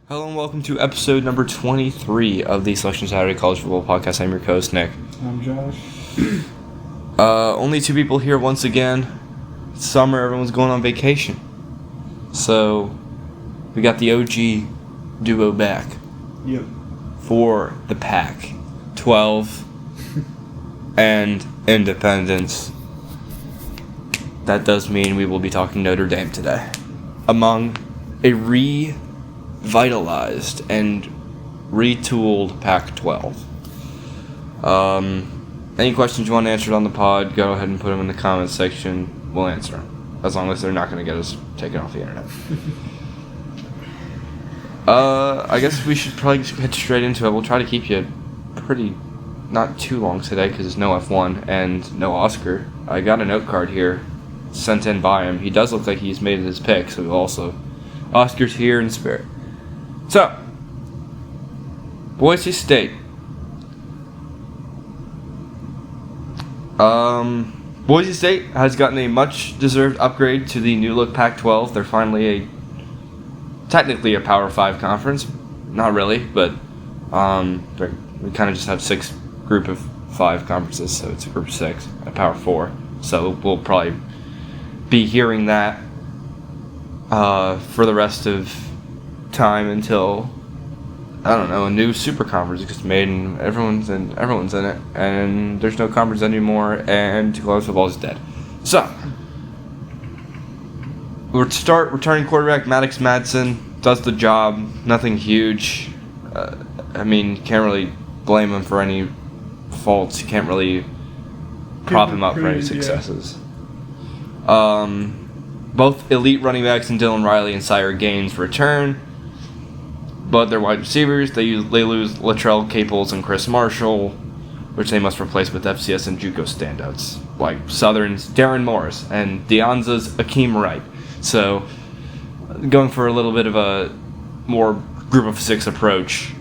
Hello and welcome to episode number 23 of the Selection Saturday College Football Podcast. I'm your co-host, Nick. I'm Josh. Only two people here once again. It's summer, everyone's going on vacation. So, we got the OG duo back. Yep. For the PAC-12 and Independence. That does mean we will be talking Notre Dame today. Among a revitalized and retooled Pac-12. Any questions you want answered on the pod, go ahead and put them in the comments section. We'll answer them. As long as they're not going to get us taken off the internet. I guess we should probably just head straight into it. We'll try to keep you not too long today because there's no F1 and no Oscar. I got a note card here sent in by him. He does look like he's made his pick, so also Oscar's here in spirit. So, Boise State. Boise State has gotten a much-deserved upgrade to the new-look Pac-12. They're finally technically a Power 5 conference. Not really, but we kind of just have six group of 5 conferences, so it's a group of 6, a Power 4. So we'll probably be hearing that for the rest of time until, I don't know, a new super conference gets made and everyone's in it, and there's no conference anymore, and college football is dead. So, we'll start returning quarterback Maddox Madsen does the job. Nothing huge. You can't really blame him for any faults. You can't really prop him up for any successes. Both elite running backs in Dylan Riley and Sire Gaines return, but their wide receivers, they lose Latrell Caples and Chris Marshall, which they must replace with FCS and JUCO standouts like Southern's Darren Morris and Deonza's Akeem Wright. So, going for a little bit of a more group of 6 approach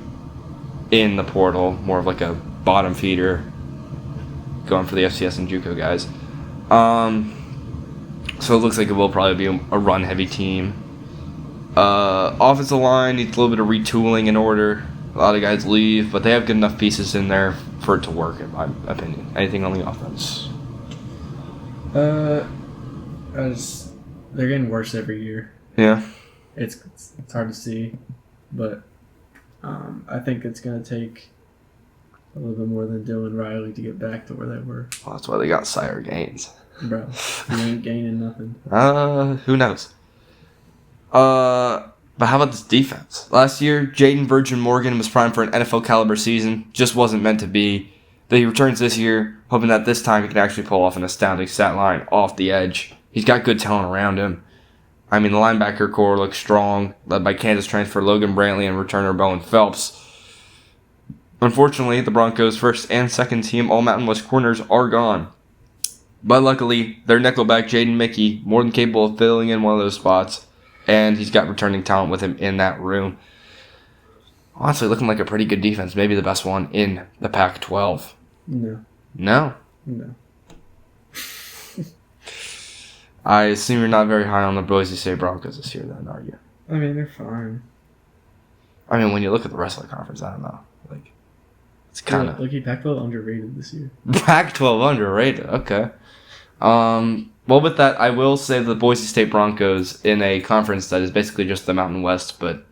in the portal, more of like a bottom feeder, going for the FCS and JUCO guys. So it looks like it will probably be a run-heavy team. Offensive line needs a little bit of retooling in order. A lot of guys leave, but they have good enough pieces in there for it to work, in my opinion. Anything on the offense? They're getting worse every year. Yeah. It's hard to see, but I think it's going to take a little bit more than Dylan Riley to get back to where they were. Well, that's why they got Sire Gaines. Bro, you ain't gaining nothing. Who knows? But how about this defense? Last year, Jaden Virgin Morgan was primed for an NFL caliber season. Just wasn't meant to be. But he returns this year, hoping that this time he can actually pull off an astounding stat line off the edge. He's got good talent around him. The linebacker core looks strong, led by Kansas transfer Logan Brantley and returner Bowen Phelps. Unfortunately, the Broncos' first and second team All-Mountain West corners are gone. But luckily, their nickelback Jaden Mickey more than capable of filling in one of those spots, and he's got returning talent with him in that room. Honestly, looking like a pretty good defense, maybe the best one in the Pac-12. No. No? No. I assume you're not very high on the Boise State Broncos this year, then, are you? They're fine. When you look at the rest of the conference, I don't know. It's kind of... Lucky Pac-12 underrated this year. Pac-12 underrated, okay. Well, with that, I will say the Boise State Broncos in a conference that is basically just the Mountain West, but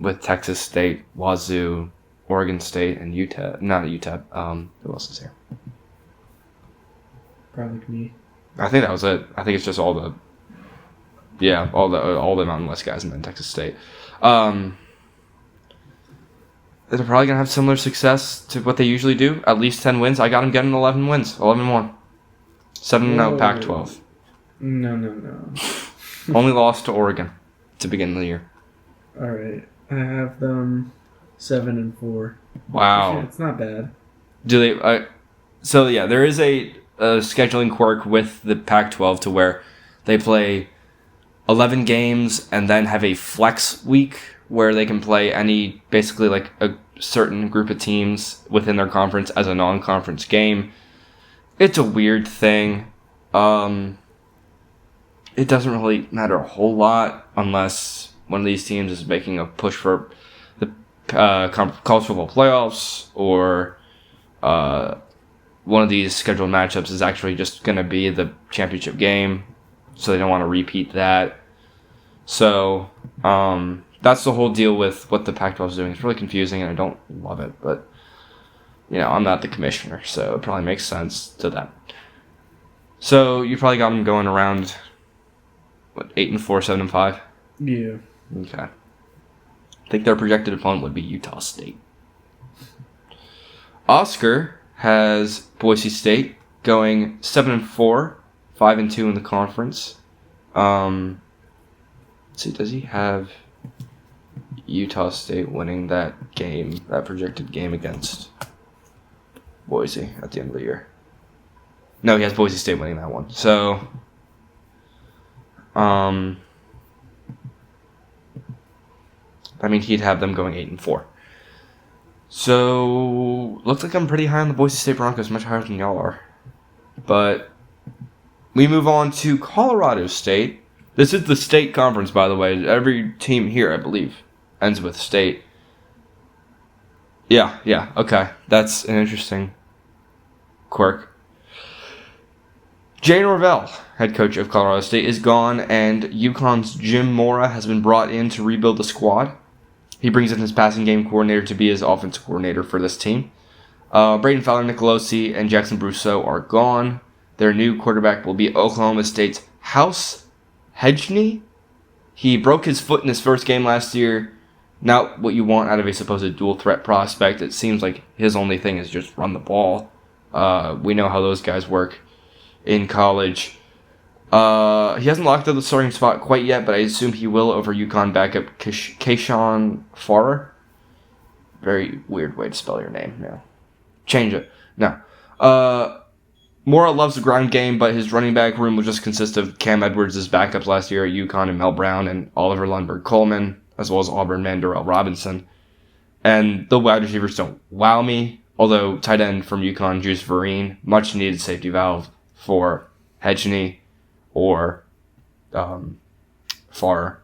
with Texas State, Wazoo, Oregon State, and UTEP. Not UTEP. Who else is here? Probably me. I think that was it. I think it's just all the Mountain West guys and then Texas State. They're probably going to have similar success to what they usually do. At least 10 wins. I got them getting 11 wins. 11-1. 7-0 Pac-12. No. Only lost to Oregon to begin the year. All right. I have them 7-4. Wow. It's not bad. Do they... there is a scheduling quirk with the Pac-12 to where they play 11 games and then have a flex week where they can play basically like a certain group of teams within their conference as a non-conference game. It's a weird thing. It doesn't really matter a whole lot unless one of these teams is making a push for the college football playoffs, or one of these scheduled matchups is actually just going to be the championship game, so they don't want to repeat that. So that's the whole deal with what the Pac-12 is doing. It's really confusing, and I don't love it, but I'm not the commissioner, so it probably makes sense to them. So you probably got them going around 8-4, 7-5. Yeah. Okay. I think their projected opponent would be Utah State. Oscar has Boise State going 7-4, 5-2 in the conference. Let's see, does he have Utah State winning that projected game against Boise at the end of the year? No, he has Boise State winning that one. So, he'd have them going 8-4. So, looks like I'm pretty high on the Boise State Broncos, much higher than y'all are. But we move on to Colorado State. This is the state conference, by the way. Every team here, I believe, ends with state. Yeah, okay. That's an interesting quirk. Jay Norvell, head coach of Colorado State, is gone, and UConn's Jim Mora has been brought in to rebuild the squad. He brings in his passing game coordinator to be his offensive coordinator for this team. Braden Fowler, Nicolosi, and Jackson Brousseau are gone. Their new quarterback will be Oklahoma State's House Hedgney. He broke his foot in his first game last year. Not what you want out of a supposed dual threat prospect. It seems like his only thing is just run the ball. We know how those guys work in college. He hasn't locked up the starting spot quite yet, but I assume he will over UConn backup Kayshawn Farrer. Very weird way to spell your name. No. Change it. No. Mora loves the ground game, but his running back room will just consist of Cam Edwards' backups last year at UConn and Mel Brown and Oliver Lundberg-Coleman, as well as Auburn man Darrell Robinson. And the wide receivers don't wow me, although tight end from UConn, Juice Vereen, much needed safety valve for Hedgney or Farr.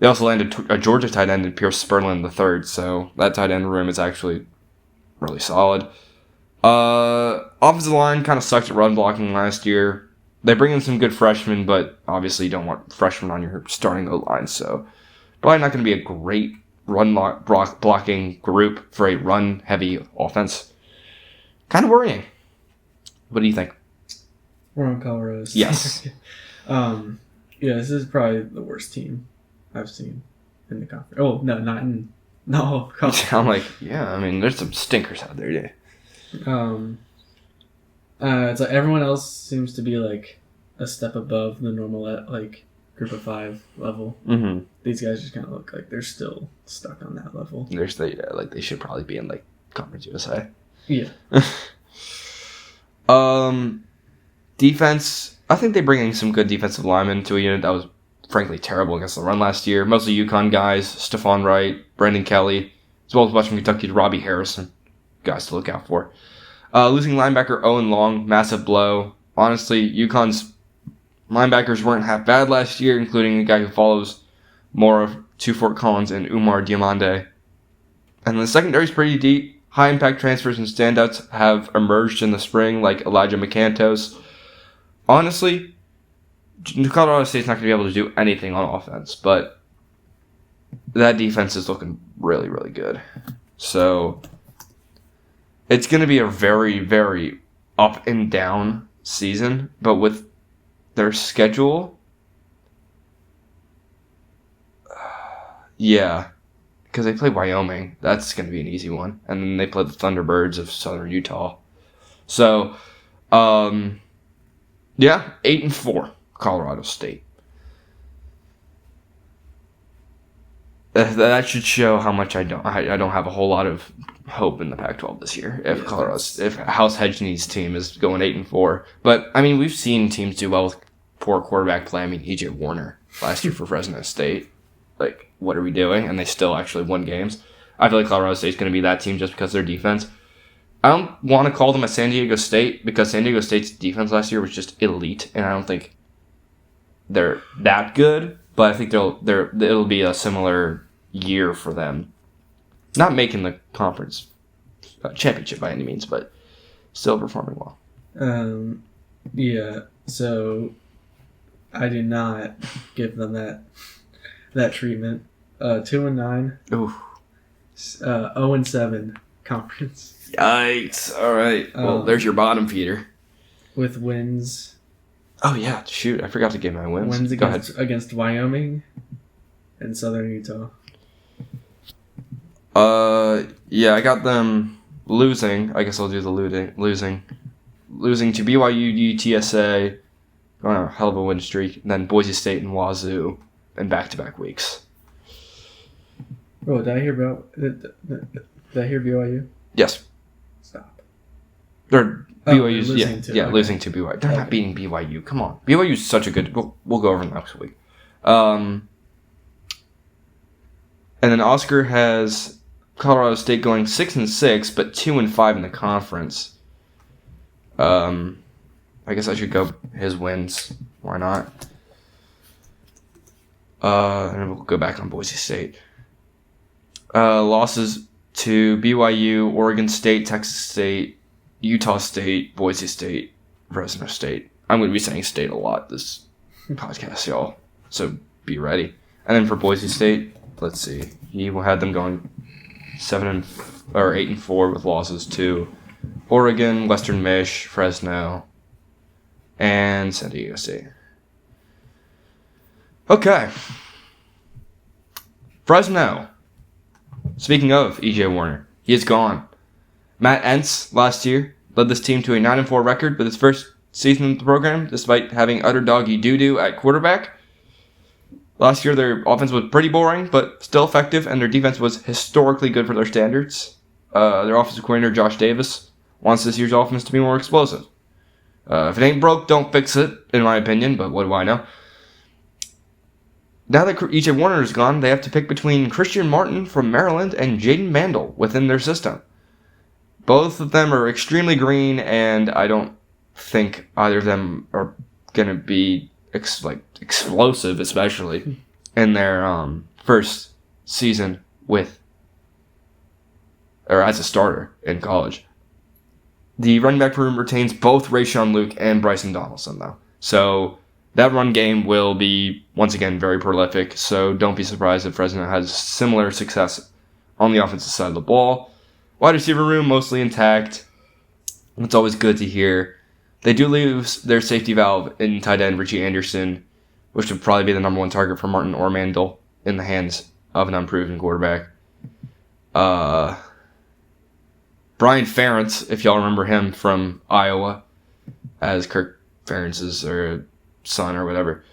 They also landed a Georgia tight end in Pierce Sperlin III, so that tight end room is actually really solid. Offensive line kind of sucked at run blocking last year. They bring in some good freshmen, but obviously you don't want freshmen on your starting O-line, so probably not going to be a great run blocking group for a run-heavy offense. Kind of worrying. What do you think? We're on Colorado State. Yes. This is probably the worst team I've seen in the conference. Oh, no, not in... No. I'm like, there's some stinkers out there, yeah. It's like everyone else seems to be like a step above the normal group of five level. Mm-hmm. These guys just kind of look like they're still stuck on that level. They should probably be in Conference USA. Yeah. Defense. I think they bring in some good defensive linemen to a unit that was frankly terrible against the run last year. Mostly UConn guys: Stephon Wright, Brandon Kelly, as well as Western Kentucky's Robbie Harrison. Guys to look out for. Losing linebacker Owen Long, massive blow. Honestly, UConn's linebackers weren't half bad last year, including a guy who follows more of Two Fort Collins and Umar Diamande. And the secondary's pretty deep. High-impact transfers and standouts have emerged in the spring, like Elijah McCantos. Honestly, Colorado State's not going to be able to do anything on offense, but that defense is looking really, really good. So it's going to be a very, very up and down season, but with their schedule, because they play Wyoming, that's going to be an easy one, and then they play the Thunderbirds of Southern Utah. So, 8-4, Colorado State. That should show how much I don't have a whole lot of hope in the Pac-12 this year. If House Hedgney's team is going 8-4, but we've seen teams do well with poor quarterback play. EJ Warner last year for Fresno State. What are we doing? And they still actually won games. I feel like Colorado State's going to be that team just because of their defense. I don't want to call them a San Diego State because San Diego State's defense last year was just elite, and I don't think they're that good. but I think it'll be a similar year for them. Not making the conference championship by any means, but still performing well. Yeah. So I do not give them that treatment. 2-9. Ooh. 0-7 conference. Yikes! All right. Well, there's your bottom feeder. With wins. Oh yeah, shoot! I forgot to give my wins. Wins against Wyoming and Southern Utah. Yeah, I got them losing. I guess I'll do the losing to BYU, UTSA, going on a hell of a win streak, and then Boise State and Wazoo in back-to-back weeks. Oh, did I hear BYU? Yes. Stop. They're BYU's, losing to BYU. They're Okay. not beating BYU. Come on. BYU's such a good... We'll go over next week. And then Oscar has Colorado State going 6-6, but 2-5 in the conference. I guess I should go his wins. Why not? And then we'll go back on Boise State. Losses to BYU, Oregon State, Texas State, Utah State, Boise State, Fresno State. I'm going to be saying state a lot this podcast, y'all. So be ready. And then for Boise State, let's see. He had them going 8-4 with losses to Oregon, Western Mich, Fresno, and San Diego State. Okay. Fresno. Speaking of E.J. Warner, he is gone. Matt Entz last year led this team to a 9-4 record with his first season in the program, despite having utter doggy doo-doo at quarterback. Last year, their offense was pretty boring, but still effective, and their defense was historically good for their standards. Their offensive coordinator, Josh Davis, wants this year's offense to be more explosive. If it ain't broke, don't fix it, in my opinion, but what do I know? Now that E.J. Warner is gone, they have to pick between Christian Martin from Maryland and Jaden Mandel within their system. Both of them are extremely green, and I don't think either of them are going to be explosive, especially in their first season as a starter in college. The running back room retains both Rayshon Luke and Bryson Donaldson, though. So that run game will be, once again, very prolific, so don't be surprised if Fresno has similar success on the offensive side of the ball. Wide receiver room mostly intact. It's always good to hear. They do lose their safety valve in tight end Richie Anderson, which would probably be the number one target for Martin or Mandel in the hands of an unproven quarterback. Brian Ferentz, if y'all remember him from Iowa, as Kirk Ferentz's son or whatever.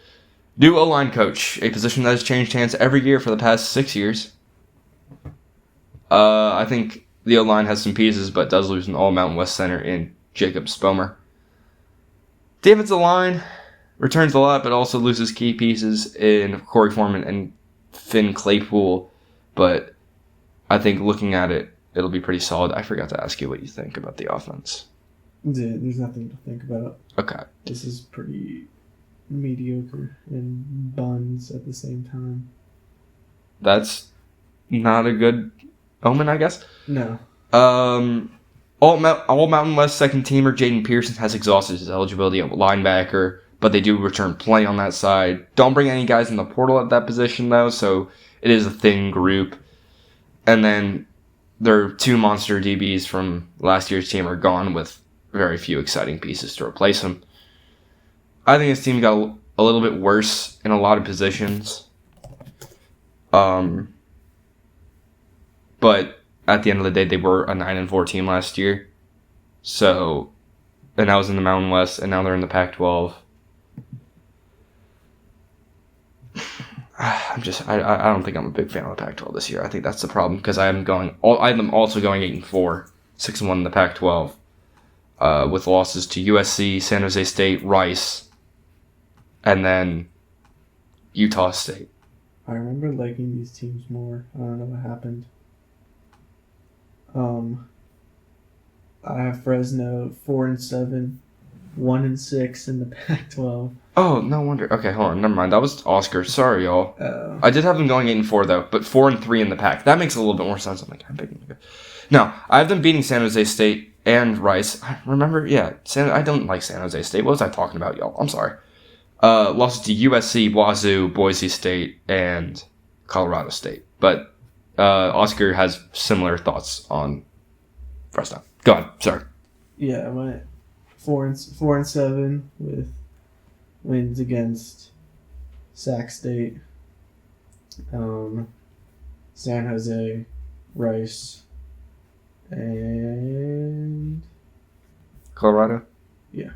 New O-line coach, a position that has changed hands every year for the past 6 years. I think the O-line has some pieces, but does lose an all-Mountain West center in Jacob Spomer. Defensive line returns a lot, but also loses key pieces in Corey Foreman and Finn Claypool. But I think looking at it, it'll be pretty solid. I forgot to ask you what you think about the offense. There's nothing to think about. Okay. This is pretty mediocre and buns at the same time. That's not a good omen, I guess. No. All Mountain West second teamer Jaden Pearson has exhausted his eligibility at linebacker, but they do return plenty on that side. Don't bring any guys in the portal at that position, though, so it is a thin group. And then their two monster DBs from last year's team are gone with very few exciting pieces to replace them. I think this team got a little bit worse in a lot of positions. But at the end of the day, they were a 9-4 team last year. So, and that was in the Mountain West, and now they're in the Pac-12. I don't think I'm a big fan of the Pac-12 this year. I think that's the problem because I am also going 8-4, 6-1 in the Pac-12, with losses to USC, San Jose State, Rice, and then Utah State. I remember liking these teams more. I don't know what happened. I have Fresno 4-7, 1-6 in the Pac-12. Oh, no wonder. Okay, hold on. Never mind. That was Oscar. Sorry, y'all. I did have them going 8-4 though, but 4-3 in the pack. That makes a little bit more sense. I'm like, I'm picking. No, I have them beating San Jose State and Rice. Remember? Yeah, I don't like San Jose State. What was I talking about, y'all? I'm sorry. Losses to USC, Wazoo, Boise State, and Colorado State. But Oscar has similar thoughts on Fresno. Go on. Sorry. Yeah, I went 4-7 with wins against Sac State, San Jose, Rice, and Colorado? Yeah.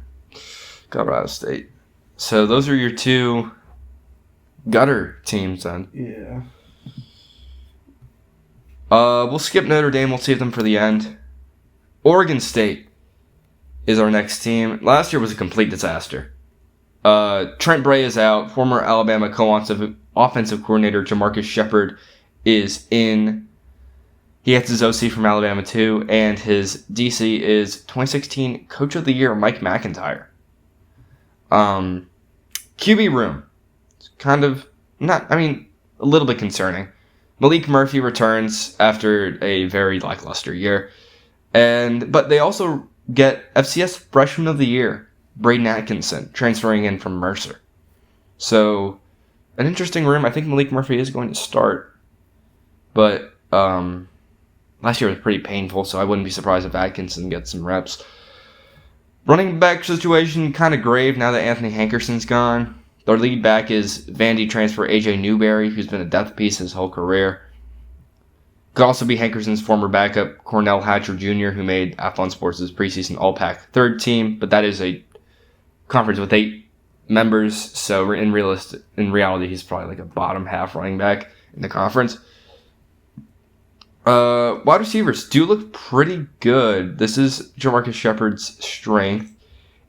Colorado State. So those are your two gutter teams then. Yeah. We'll skip Notre Dame. We'll save them for the end. Oregon State is our next team. Last year was a complete disaster. Trent Bray is out. Former Alabama offensive coordinator Jamarcus Shepard is in. He gets his OC from Alabama too, and his DC is 2016 Coach of the Year Mike McIntyre. QB room. It's kind of a little bit concerning. Malik Murphy returns after a very lackluster year. But they also get FCS Freshman of the Year, Braden Atkinson, transferring in from Mercer. So, an interesting room. I think Malik Murphy is going to start. But last year was pretty painful, so I wouldn't be surprised if Atkinson gets some reps. Running back situation kind of grave now that Anthony Hankerson's gone. Their lead back is Vandy transfer AJ Newberry, who's been a depth piece his whole career. Could also be Hankerson's former backup, Cornell Hatcher Jr., who made Athlon Sports' preseason All-Pac third team, but that is a conference with 8 members, so in reality, he's probably like a bottom half running back in the conference. Wide receivers do look pretty good. This is Jamarcus Shepard's strength.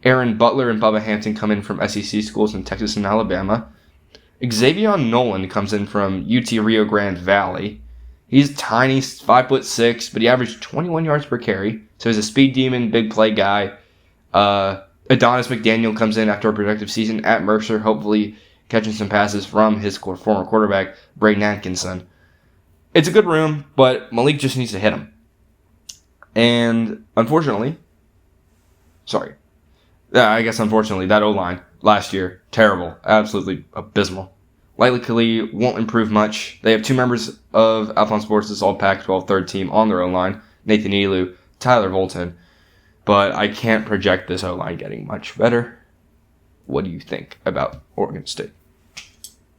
Aaron Butler and Bubba Hampton come in from SEC schools in Texas and Alabama. Xavier Nolan comes in from UT Rio Grande Valley. He's tiny, 5'6", but he averaged 21 yards per carry. So he's a speed demon, big play guy. Adonis McDaniel comes in after a productive season at Mercer, hopefully catching some passes from his former quarterback, Braden Atkinson. It's a good room, but Malik just needs to hit him. And unfortunately, that O-line last year, terrible, absolutely abysmal. Likely won't improve much. They have 2 members of Athlon Sports' All Pac-12 third team on their O-line, Nathan Elu, Tyler Volton. But I can't project this O-line getting much better. What do you think about Oregon State?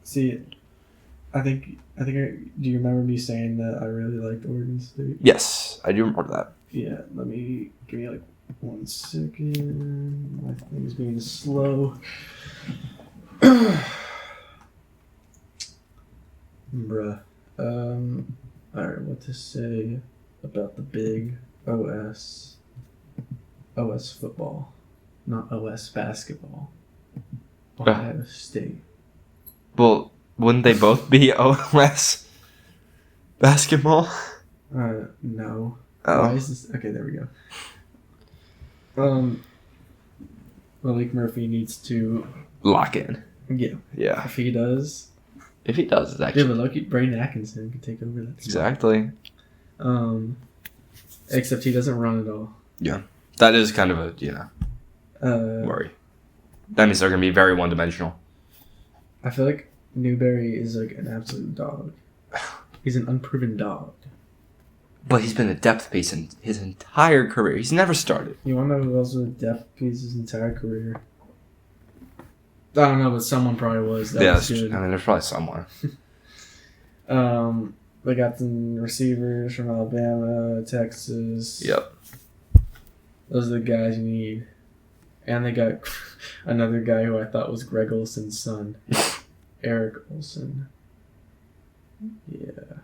See, do you remember me saying that I really liked Oregon State? Yes, I do remember that. Yeah, give me like 1 second. My thing's being slow. Bruh. Alright, what to say about the big OS football, not OS basketball. Ohio State. Well, wouldn't they both be OS basketball? No. Oh. Why is this? Okay, there we go. Malik Murphy needs to Lock in. Yeah. Yeah. If he does, it's actually. Yeah, but lucky Braden Atkinson can take over that. Exactly. Except he doesn't run at all. Yeah. That is kind of a, worry. That means they're going to be very one-dimensional. I feel like Newberry is like an absolute dog. He's an unproven dog. But he's been a depth piece in his entire career. He's never started. You want to know who else was a depth piece his entire career? I don't know, but someone probably was. That was good. There's probably someone. They got some receivers from Alabama, Texas. Yep. Those are the guys you need. And they got another guy who I thought was Greg Olson's son. Eric Olson. Yeah.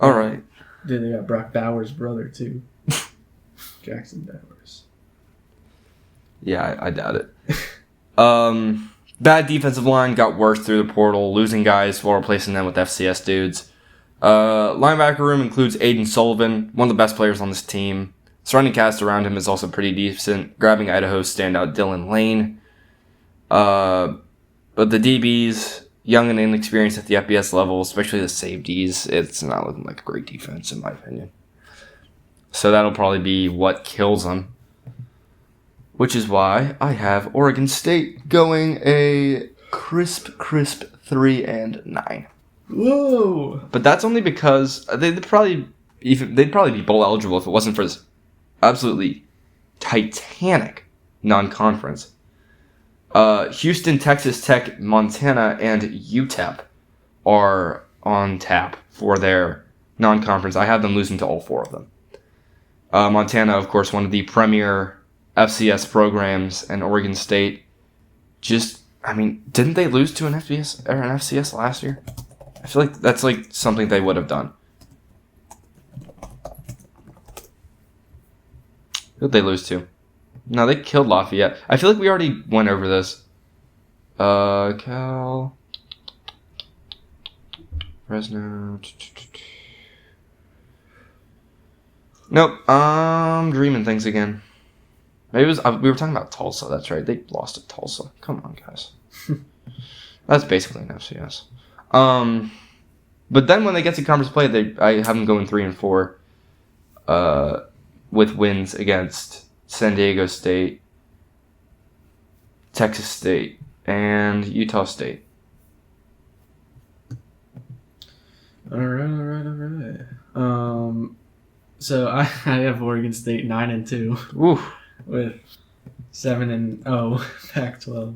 All right. Dude, they got Brock Bowers' brother, too. Jackson Bowers. Yeah, I doubt it. Bad defensive line got worse through the portal, losing guys while replacing them with FCS dudes. Linebacker room includes Aiden Sullivan, one of the best players on this team. Surrounding cast around him is also pretty decent, grabbing Idaho's standout Dylan Lane. But the DBs, young and inexperienced at the FBS level, especially the safeties, it's not looking like a great defense in my opinion. So that'll probably be what kills them. Which is why I have Oregon State going a crisp 3-9. Whoa! But that's only because they'd probably be bowl eligible if it wasn't for this absolutely titanic non-conference. Houston, Texas Tech, Montana, and UTEP are on tap for their non-conference. I have them losing to all four of them. Montana, of course, one of the premier FCS programs, and Oregon State didn't they lose to an FBS or an FCS last year? I feel like that's like something they would have done. Who did they lose to? No, they killed Lafayette. I feel like we already went over this. Cal, Fresno. Nope. I'm dreaming things again. Maybe it was we were talking about Tulsa. That's right. They lost to Tulsa. Come on, guys. That's basically an FCS. But then when they get to conference play, I have them going 3-4. With wins against San Diego State, Texas State, and Utah State. All right. So I have Oregon State 9-2. Oof. With 7-0 Pac-12.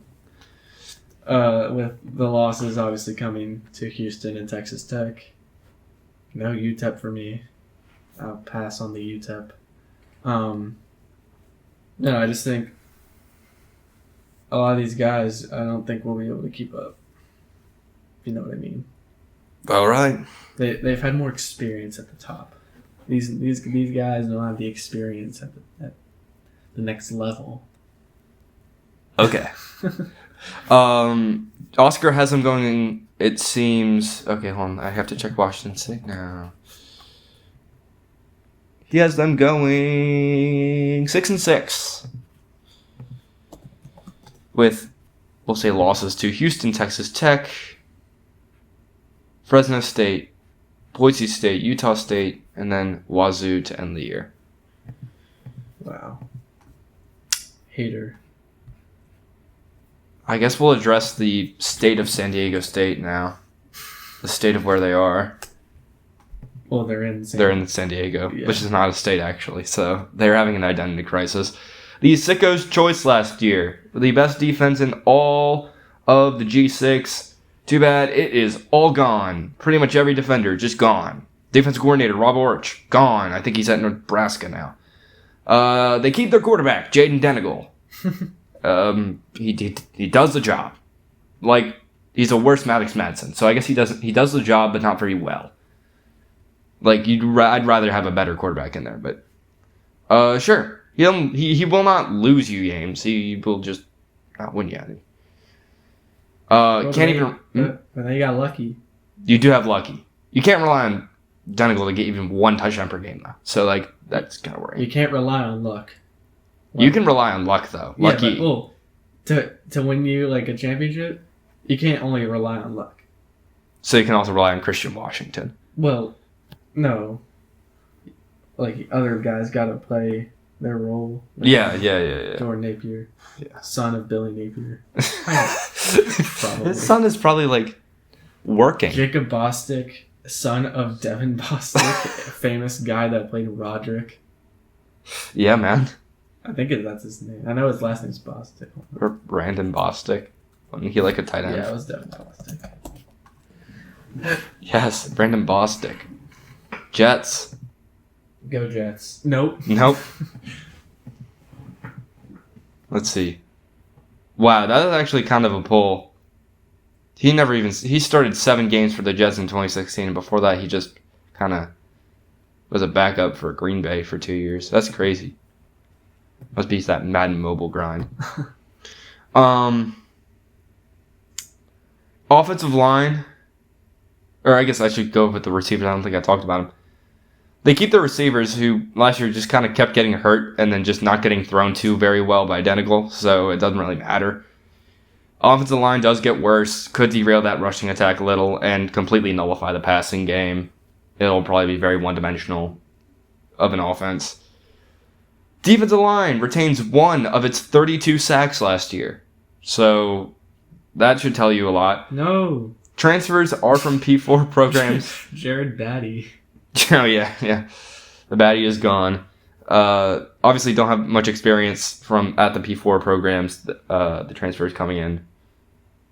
With the losses obviously coming to Houston and Texas Tech. No UTEP for me. I'll pass on the UTEP. No, I just think a lot of these guys, I don't think we'll be able to keep up. You know what I mean? All right. They've had more experience at the top. These guys don't have the experience at the next level. Okay. Oscar has them going. It seems. Okay, hold on. I have to check Washington State now. He has them going 6-6. With, we'll say, losses to Houston, Texas Tech, Fresno State, Boise State, Utah State, and then Wazoo to end the year. Wow. Hater. I guess we'll address the state of San Diego State now. The state of where they are. Well, they're in San Diego, which is not a state, actually. So they're having an identity crisis. The Sicko's choice last year. The best defense in all of the G6. Too bad it is all gone. Pretty much every defender just gone. Defensive coordinator, Rob Orch, gone. I think he's at Nebraska now. They keep their quarterback, Jaden Denegal. He does the job. Like, he's a worse Maddox Madsen. So I guess he does the job, but not very well. Like, I'd rather have a better quarterback in there, but sure. He will not lose you games. He will just not win you any. But they got lucky. You do have lucky. You can't rely on Donegal to get even one touchdown per game, though. So, like, that's kind of worrying. You can't rely on luck. You can rely on luck, though. Lucky. Yeah, but, to win you, like, a championship, you can't only rely on luck. So you can also rely on Christian Washington. Well, no. Like, other guys got to play their role. Like Yeah. Jordan Napier. Yeah. Son of Billy Napier. His son is probably, like, working. Jacob Bostic, son of Devin Bostic, a famous guy that played Roderick. Yeah, man. I think that's his name. I know his last name's Bostic. Or Brandon Bostic. Wasn't he like a tight end? Yeah, it was Devin Bostic. Yes, Brandon Bostic. Jets. Go Jets. Nope. Let's see. Wow, that is actually kind of a pull. He started 7 games for the Jets in 2016, and before that he just kind of was a backup for Green Bay for 2 years. That's crazy. Must be that Madden mobile grind. Offensive line, or I guess I should go with the receivers. I don't think I talked about them. They keep the receivers who last year just kind of kept getting hurt and then just not getting thrown to very well by Denegal, so it doesn't really matter. Offensive line does get worse, could derail that rushing attack a little, and completely nullify the passing game. It'll probably be very one-dimensional of an offense. Defensive line retains 1 of its 32 sacks last year. So that should tell you a lot. No. Transfers are from P4 programs. Jared Batty. Oh, yeah. The Batty is gone. Obviously don't have much experience at the P4 programs, the transfers coming in.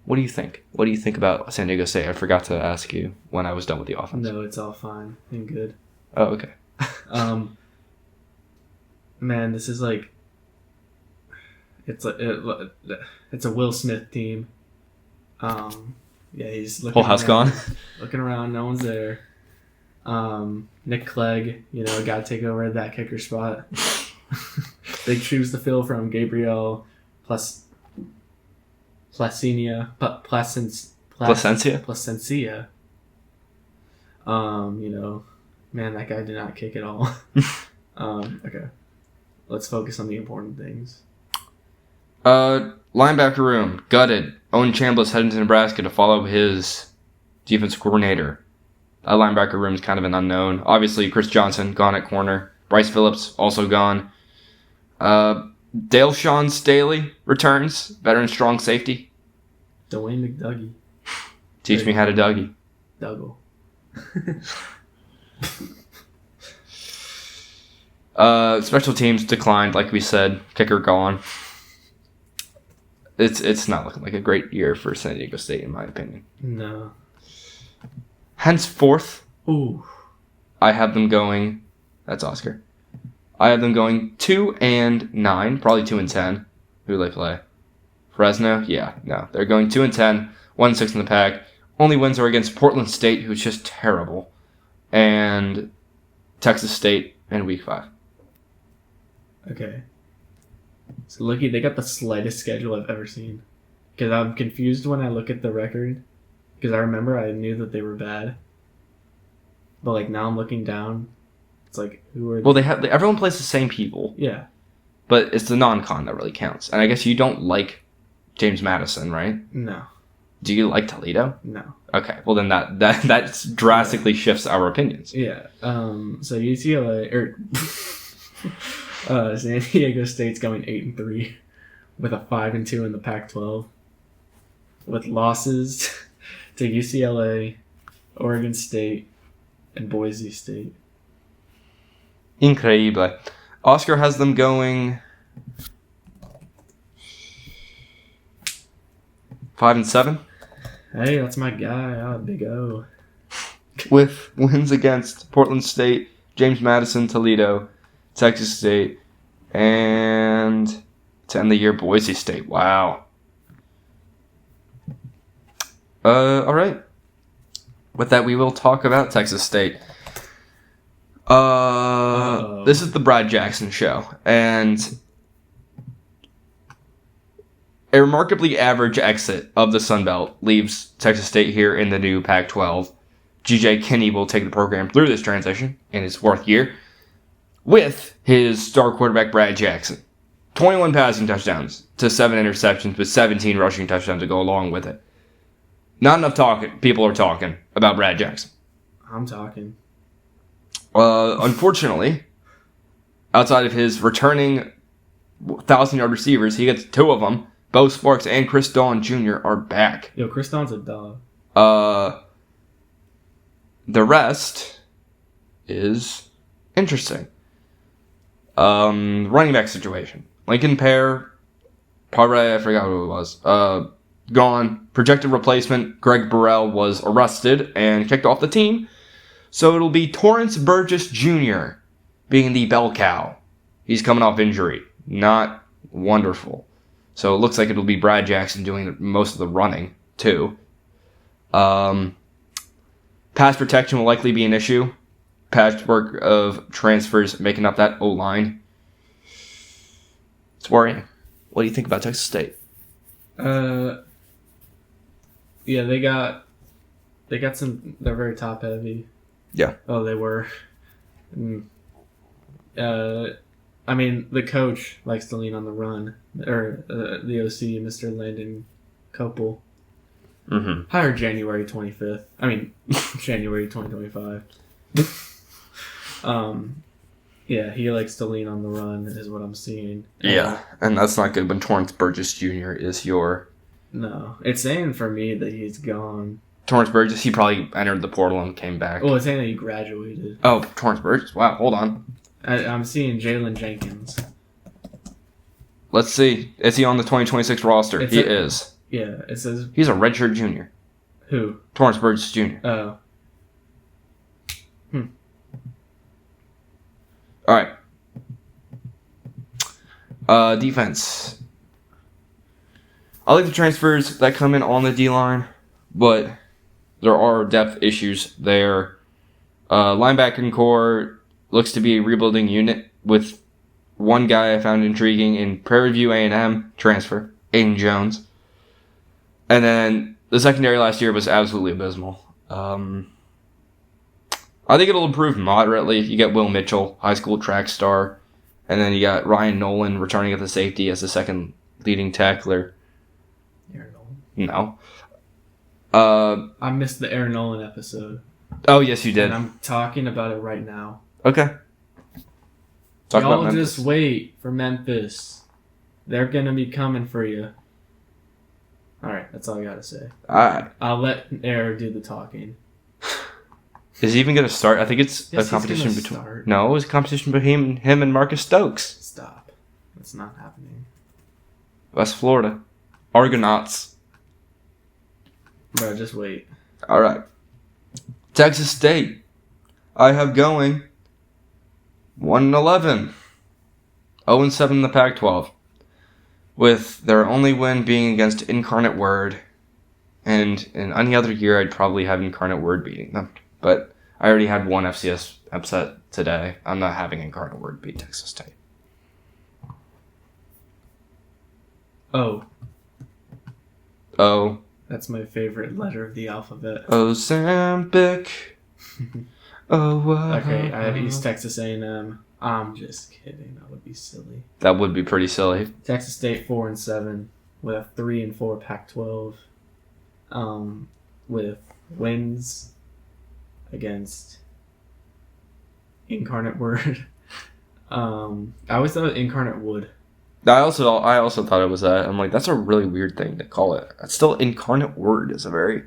What do you think? What do you think about San Diego State? I forgot to ask you when I was done with the offense. No, it's all fine and good. Oh, okay. Man, this is like it's a Will Smith team. Yeah, he's looking Whole house around, gone. Looking around, no one's there. Nick Clegg, got to take over that kicker spot. Big shoes to fill from Gabriel Placencia. Man, that guy did not kick at all. Okay. Let's focus on the important things. Linebacker room, gutted. Owen Chambliss heading to Nebraska to follow his defense coordinator. That linebacker room is kind of an unknown. Obviously, Chris Johnson gone at corner. Bryce Phillips also gone. Dale Sean Staley returns. Veteran strong safety. Dwayne McDougie. Teach me how to Dougie. Dougal. Special teams declined, like we said. Kicker gone. It's not looking like a great year for San Diego State, in my opinion. No. Henceforth, ooh, I have them going. That's Oscar. I have them going 2-9, probably 2-10. Who do they play? Fresno? Yeah, no, they're going 2-10, 1-6 in the PAC. Only wins are against Portland State, who's just terrible, and Texas State in Week 5. Okay. So looky, they got the slightest schedule I've ever seen. Because I'm confused when I look at the record. Because I remember I knew that they were bad. But now I'm looking down. It's who are they? Well, everyone plays the same people. Yeah. But it's the non-con that really counts. And I guess you don't like James Madison, right? No. Do you like Toledo? No. Okay. Well, then that drastically shifts our opinions. Yeah. So UCLA San Diego State's going 8-3 with a 5-2 in the Pac-12 with losses to UCLA, Oregon State, and Boise State. Increíble. Oscar has them going 5-7. Hey, that's my guy. Oh, Big O. With wins against Portland State, James Madison, Toledo, Texas State, and to end the year, Boise State. Wow. All right. With that, we will talk about Texas State. This is the Brad Jackson show, and a remarkably average exit of the Sun Belt leaves Texas State here in the new Pac-12. G.J. Kinney will take the program through this transition in his 4th year with his star quarterback, Brad Jackson. 21 passing touchdowns to 7 interceptions with 17 rushing touchdowns to go along with it. Not enough talking. People are talking about Brad Jackson. I'm talking. Unfortunately, outside of his returning 1,000-yard receivers, he gets 2 of them. Bo Sparks and Chris Dawn Jr. are back. Yo, Chris Dawn's a dog. The rest is interesting. Running back situation. Lincoln Pear, Pare, I forgot who it was. Gone. Projected replacement, Greg Burrell, was arrested and kicked off the team. So it'll be Torrance Burgess Jr. being the bell cow. He's coming off injury. Not wonderful. So it looks like it'll be Brad Jackson doing most of the running, too. Pass protection will likely be an issue. Patchwork of transfers making up that O-line. It's worrying. What do you think about Texas State? Yeah, they got some. They're very top heavy. Yeah. Oh, they were. I mean, the coach likes to lean on the run, or the OC, Mr. Landon couple. Mm-hmm. Hire January 25th. I mean, January 2025. Yeah, he likes to lean on the run, is what I'm seeing. Yeah, and that's not good when Torrance Burgess Jr. is your... No, it's saying for me that he's gone. Torrance Burgess, he probably entered the portal and came back. Oh, it's saying that he graduated. Oh, Torrance Burgess. Wow, hold on. I'm seeing Jalen Jenkins. Let's see. Is he on the 2026 roster? He is. Yeah, it says... He's a redshirt junior. Who? Torrance Burgess Jr. Oh. All right. Defense. I like the transfers that come in on the D-line, but there are depth issues there. Linebacking core looks to be a rebuilding unit with one guy I found intriguing in Prairie View A&M transfer, Aiden Jones. And then the secondary last year was absolutely abysmal. I think it'll improve moderately. You get Will Mitchell, high school track star, and then you got Ryan Nolan returning at the safety as the second leading tackler. Aaron Nolan? No. I missed the Aaron Nolan episode. Oh, yes, you did. And I'm talking about it right now. Okay. Talk about Y'all Memphis. just wait for Memphis. They're going to be coming for you. All right, that's all I got to say. I'll let Air do the talking. Is he even going to start? I think it's Yes, a competition he's between... gonna start. No, it's a competition between him and Marcus Stokes. Stop. That's not happening. West Florida. Argonauts. Bro, just wait. All right. Texas State. I have going 1-11. 0-7 in the Pac-12. With their only win being against Incarnate Word. And in any other year, I'd probably have Incarnate Word beating them. But I already had one FCS upset today. I'm not having Incarnate Word beat Texas State. Oh. Oh. That's my favorite letter of the alphabet. Ozempic. Oh, wow. Okay, I have East Texas A&M. I'm just kidding. That would be silly. That would be pretty silly. Texas State 4-7 with a 3-4 Pac-12. With wins against Incarnate Word. I always thought it Incarnate Wood. I also thought it was that. I'm like, that's a really weird thing to call it. It's still Incarnate Word is a very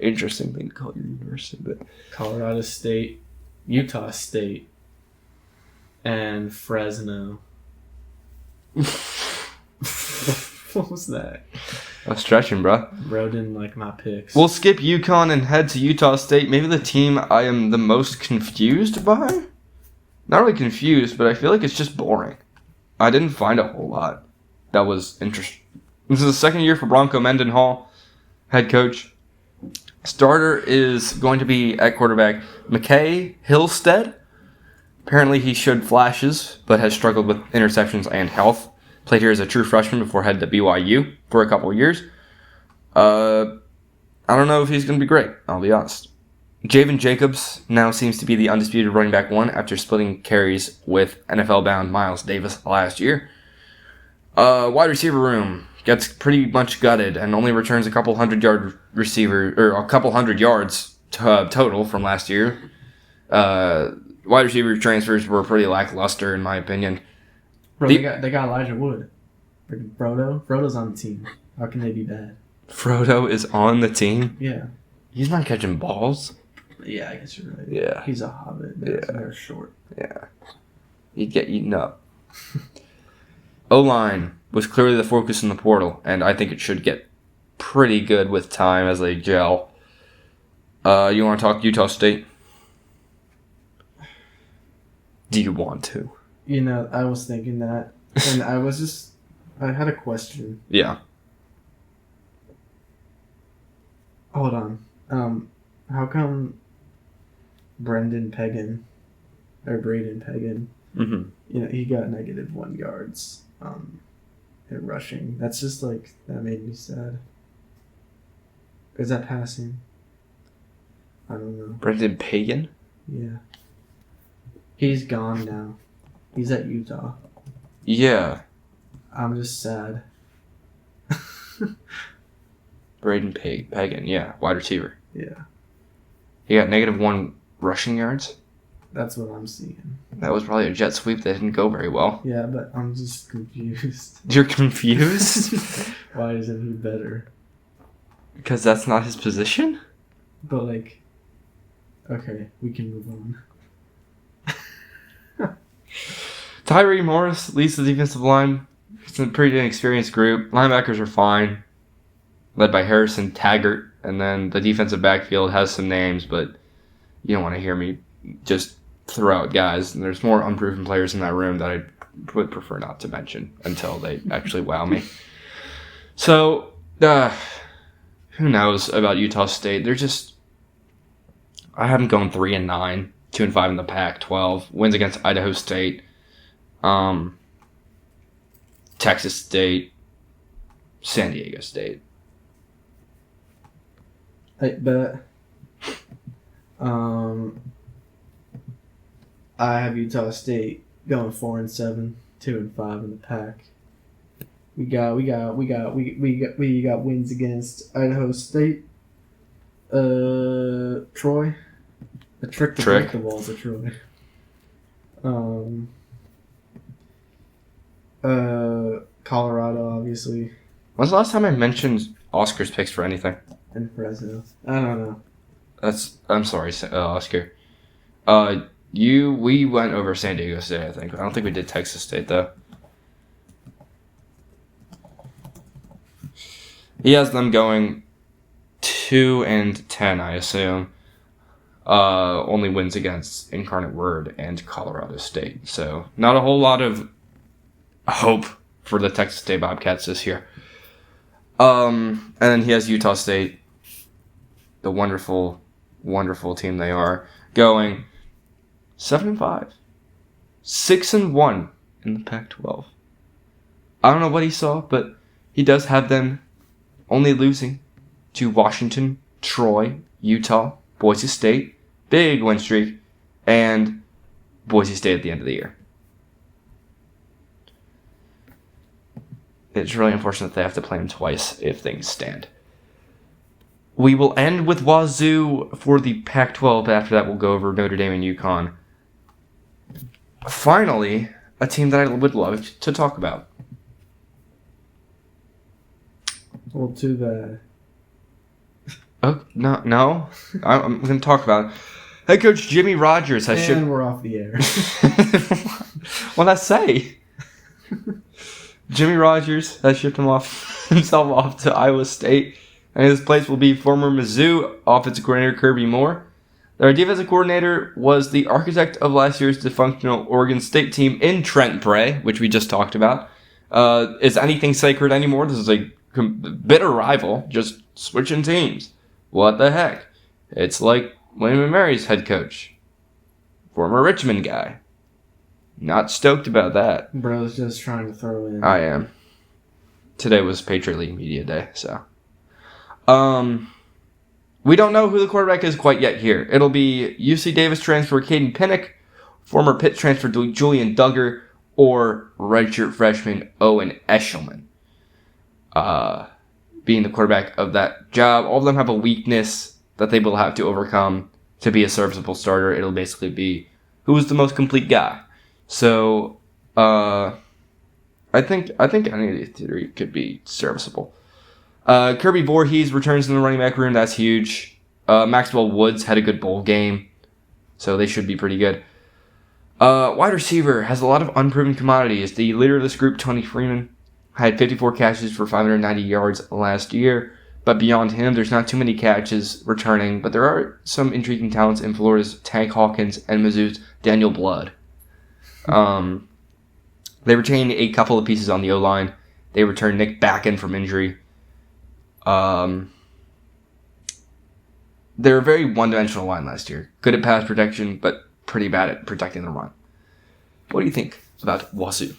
interesting thing to call your university. But Colorado State, Utah State, and Fresno. What was that? I'm stretching, bro. Bro didn't like my picks. We'll skip UConn and head to Utah State. Maybe the team I am the most confused by? Not really confused, but I feel like it's just boring. I didn't find a whole lot that was interesting. This is the second year for Bronco Mendenhall, head coach. Starter is going to be at quarterback McKay Hillstead. Apparently he showed flashes, but has struggled with interceptions and health. Played here as a true freshman before heading to BYU for a couple of years. I don't know if he's going to be great, I'll be honest. Javen Jacobs now seems to be the undisputed running back one after splitting carries with NFL-bound Miles Davis last year. Wide receiver room gets pretty much gutted and only returns a couple hundred yards total from last year. Wide receiver transfers were pretty lackluster in my opinion. Bro, they got Elijah Wood. Freaking Frodo's on the team. How can they be bad? Frodo is on the team? Yeah. He's not catching balls. Yeah, I guess you're right. Yeah. He's a hobbit. They're short. Yeah. He'd get eaten up. O-line was clearly the focus in the portal, and I think it should get pretty good with time as they gel. You want to talk Utah State? Do you want to? You know, I was thinking that, and I had a question. Yeah. Hold on. How come Braden Pagan, Mm-hmm. you know, he got -1 yards at rushing. That's just like, that made me sad. Is that passing? I don't know. Brendan Pagan? Yeah. He's gone now. He's at Utah. Yeah. I'm just sad. Braden Pagan, yeah, wide receiver. Yeah, He got -1 rushing yards. that's what I'm seeing. That was probably a jet sweep that didn't go very well. Yeah, but I'm just confused. You're confused? Why isn't he better? Because that's not his position? But, like, okay, we can move on. Tyree Morris leads the defensive line. It's a pretty inexperienced group. Linebackers are fine, led by Harrison Taggart. And then the defensive backfield has some names, but you don't want to hear me just throw out guys. And there's more unproven players in that room that I would prefer not to mention until they actually wow me. So, who knows about Utah State? They're just... I have them going 3-9, 2-5 in the Pac-12. Wins against Idaho State, Texas State, San Diego State. I bet. I have Utah State going 4-7, 2-5 in the Pac. We got wins against Idaho State, Troy. A trick to break the walls of Troy. Colorado, obviously. When's the last time I mentioned Oscar's picks for anything? And Fresno. I don't know. I'm sorry, Oscar. We went over San Diego State, I think. I don't think we did Texas State, though. He has them going 2-10, I assume. Only wins against Incarnate Word and Colorado State. So, not a whole lot of hope for the Texas State Bobcats this year. And then he has Utah State, the wonderful, wonderful team they are, going 7-5. 6-1 in the Pac-12. I don't know what he saw, but he does have them only losing to Washington, Troy, Utah, Boise State, big win streak, and Boise State at the end of the year. It's really unfortunate they have to play them twice if things stand. We will end with Wazoo for the Pac-12, but after that we'll go over Notre Dame and UConn. Finally, a team that I would love to talk about. Well, too bad. Oh, no. I'm going to talk about it. Head coach Jimmy Rogers has shipped... And we're off the air. What'd I say? Jimmy Rogers has shipped himself off to Iowa State, and his place will be former Mizzou offensive coordinator Kirby Moore. Their defensive coordinator was the architect of last year's dysfunctional Oregon State team in Trent Bray, which we just talked about. Is anything sacred anymore? This is a bitter rival, just switching teams. What the heck? It's like William & Mary's head coach. Former Richmond guy. Not stoked about that. Bro's just trying to throw in. I am. Today was Patriot League Media Day, so. We don't know who the quarterback is quite yet here. It'll be UC Davis transfer Caden Pinnock, former Pitt transfer Julian Duggar, or redshirt freshman Owen Eshelman. Being the quarterback of that job. All of them have a weakness that they will have to overcome to be a serviceable starter. It'll basically be who is the most complete guy. So, I think any of these three could be serviceable. Kirby Voorhees returns in the running back room. That's huge. Maxwell Woods had a good bowl game, so they should be pretty good. Wide receiver has a lot of unproven commodities. The leader of this group, Tony Freeman, had 54 catches for 590 yards last year. But beyond him, there's not too many catches returning. But there are some intriguing talents in Florida's Tank Hawkins and Mizzou's Daniel Blood. They retained a couple of pieces on the O-line. They returned Nick Backen from injury. They were a very one-dimensional line last year. Good at pass protection, but pretty bad at protecting the run. What do you think about Wazoo?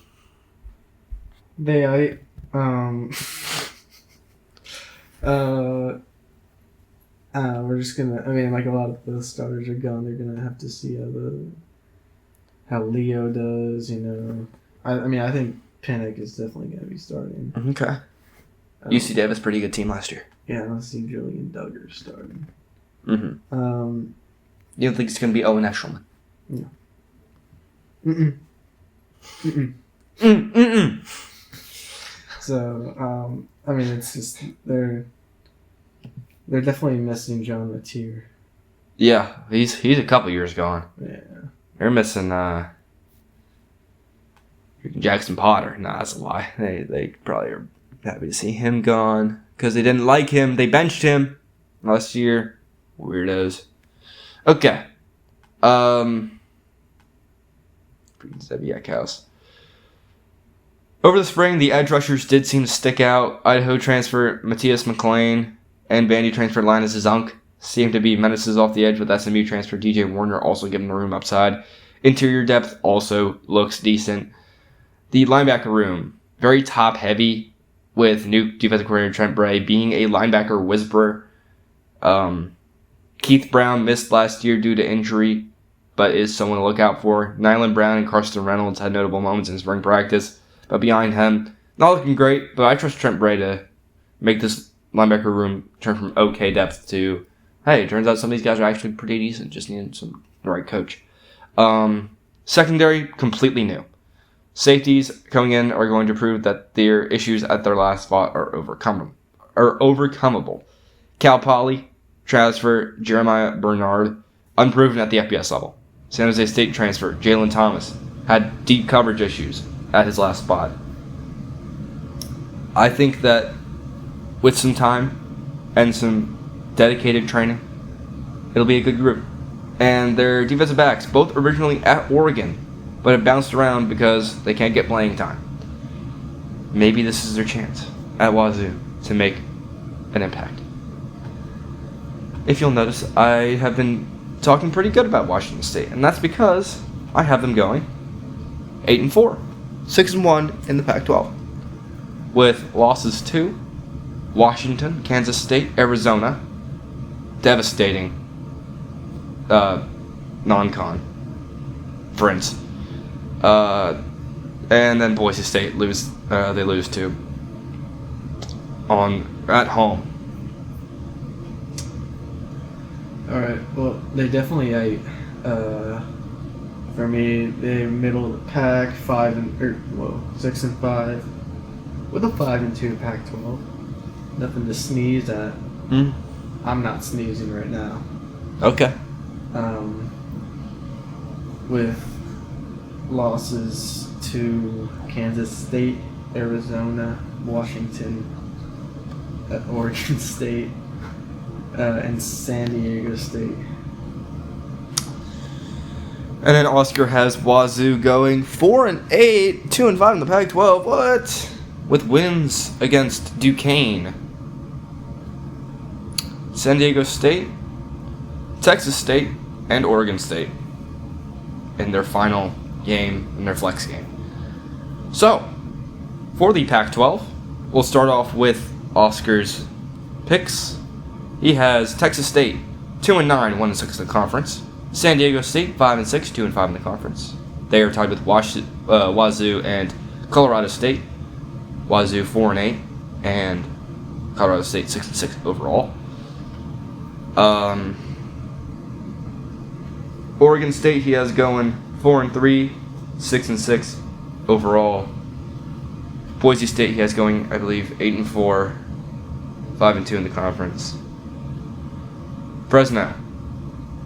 We're just gonna. I mean, like a lot of the starters are gone. They're gonna have to see how Leo does. You know, I mean, I think Pinnock is definitely gonna be starting. Okay. UC Davis, pretty good team last year. Yeah, I don't see Julian Duggar starting. Mm-hmm. You don't think it's going to be Owen Eshelman? No. Mm-mm. Mm-mm. Mm-mm. So, I mean, it's just they're definitely missing John Latier. Yeah, he's a couple years gone. Yeah. They're missing Jackson Potter. Nah, that's a lie. They probably are happy to see him gone because they didn't like him. They benched him last year. Weirdos. Okay. Zebiak House. Over the spring, the edge rushers did seem to stick out. Idaho transfer Matthias McLean and Vandy transfer Linus Zunk seem to be menaces off the edge, with SMU transfer DJ Warner also giving the room upside. Interior depth also looks decent. The linebacker room, very top-heavy, with new defensive coordinator Trent Bray being a linebacker whisperer. Keith Brown missed last year due to injury, but is someone to look out for. Nyland Brown and Carson Reynolds had notable moments in spring practice, but behind him, not looking great, but I trust Trent Bray to make this linebacker room turn from okay depth to, hey, it turns out some of these guys are actually pretty decent, just need the right coach. Secondary, completely new. Safeties coming in are going to prove that their issues at their last spot are overcomable. Cal Poly transfer Jeremiah Bernard, unproven at the FBS level. San Jose State transfer Jalen Thomas had deep coverage issues at his last spot. I think that with some time and some dedicated training, it'll be a good group. And their defensive backs, both originally at Oregon, but have bounced around because they can't get playing time. Maybe this is their chance at Wazoo to make an impact. If you'll notice, I have been talking pretty good about Washington State, and that's because I have them going 8-4, 6-1 in the Pac-12, with losses to Washington, Kansas State, Arizona, devastating non-con friends, and then Boise State they lose to at home. All right. Well, they definitely ate. For me, they're middle of the pack, 6-5, with a 5-2 Pac-12. Nothing to sneeze at. I'm not sneezing right now. Okay. With losses to Kansas State, Arizona, Washington, Oregon State, and San Diego State. And then Oscar has Wazoo going 4-8, 2-5 in the Pac-12. What? With wins against Duquesne, San Diego State, Texas State, and Oregon State in their final game, in their flex game. So, for the Pac-12, we'll start off with Oscar's picks. He has Texas State 2-9, 1-6 in the conference. San Diego State 5-6, 2-5 in the conference. They are tied with Wazoo and Colorado State. Wazoo 4-8, and Colorado State 6-6 overall. Oregon State he has going 4-3, 6-6 overall. Boise State he has going, I believe, 8-4, 5-2 in the conference. Fresno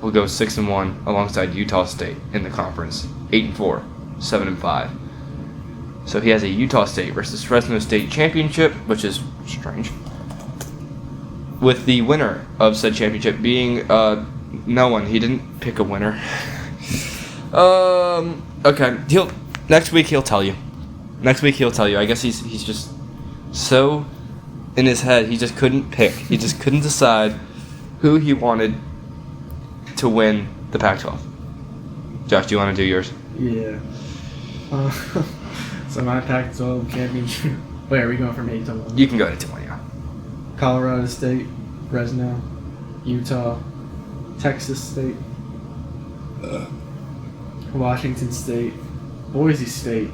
will go 6-1 alongside Utah State in the conference, 8-4, 7-5. So he has a Utah State versus Fresno State championship, which is strange. With the winner of said championship being no one. He didn't pick a winner. Okay. Next week he'll tell you. I guess he's just so in his head he just couldn't pick. He just couldn't decide who he wanted to win the Pac-12. Josh, do you want to do yours? Yeah. So my Pac-12 championship. Wait, are we going from 8 to 1? You can go to 1, yeah. Colorado State, Fresno, Utah, Texas State, Washington State, Boise State,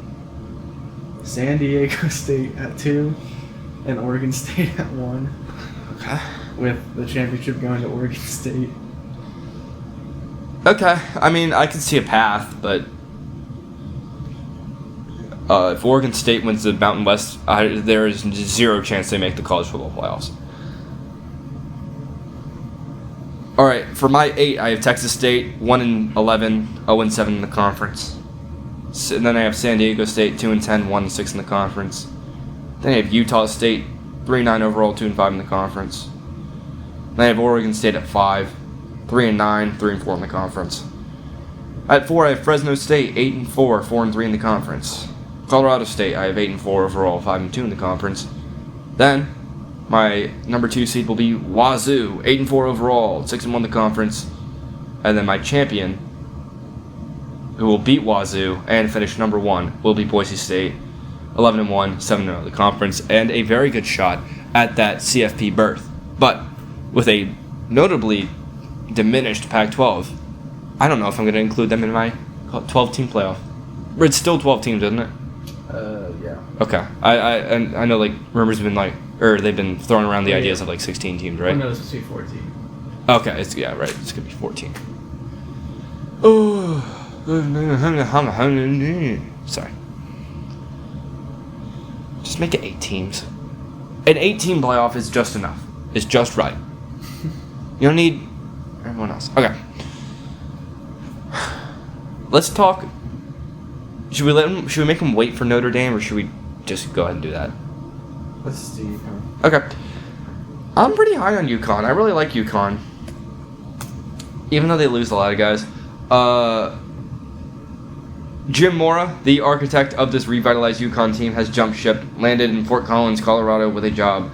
San Diego State at 2, and Oregon State at 1. Okay. With the championship going to Oregon State. Okay. I mean, I can see a path, but if Oregon State wins the Mountain West, there is zero chance they make the college football playoffs. All right, for my 8, I have Texas State 1-11, 0-7 in the conference. And then I have San Diego State 2-10, 1-6 in the conference. Then I have Utah State 3-9 overall, 2-5 in the conference. Then I have Oregon State at 5, 3-9, 3-4 in the conference. At 4, I have Fresno State 8-4, 4-3 in the conference. Colorado State, I have 8-4 overall, 5-2 in the conference. Then my number 2 seed will be Wazoo, 8-4 overall, 6-1 in the conference. And then my champion, who will beat Wazoo and finish number 1, will be Boise State, 11-1, 7-0 in the conference, and a very good shot at that CFP berth. But with a notably diminished Pac-12, I don't know if I'm going to include them in my 12-team playoff. It's still 12 teams, isn't it? Yeah. Okay. I know, like, rumors have been they've been throwing around the ideas of like 16 teams, right? Oh, no, it's supposed to be 14. Okay, right. It's gonna be 14. Oh, sorry. Just make it 8 teams. An 8-team playoff is just enough. It's just right. You don't need everyone else. Okay. Let's talk. Should we make them wait for Notre Dame, or should we just go ahead and do that? Let's do UConn. Okay. I'm pretty high on UConn. I really like UConn. Even though they lose a lot of guys. Jim Mora, the architect of this revitalized UConn team, has jumped ship, landed in Fort Collins, Colorado, with a job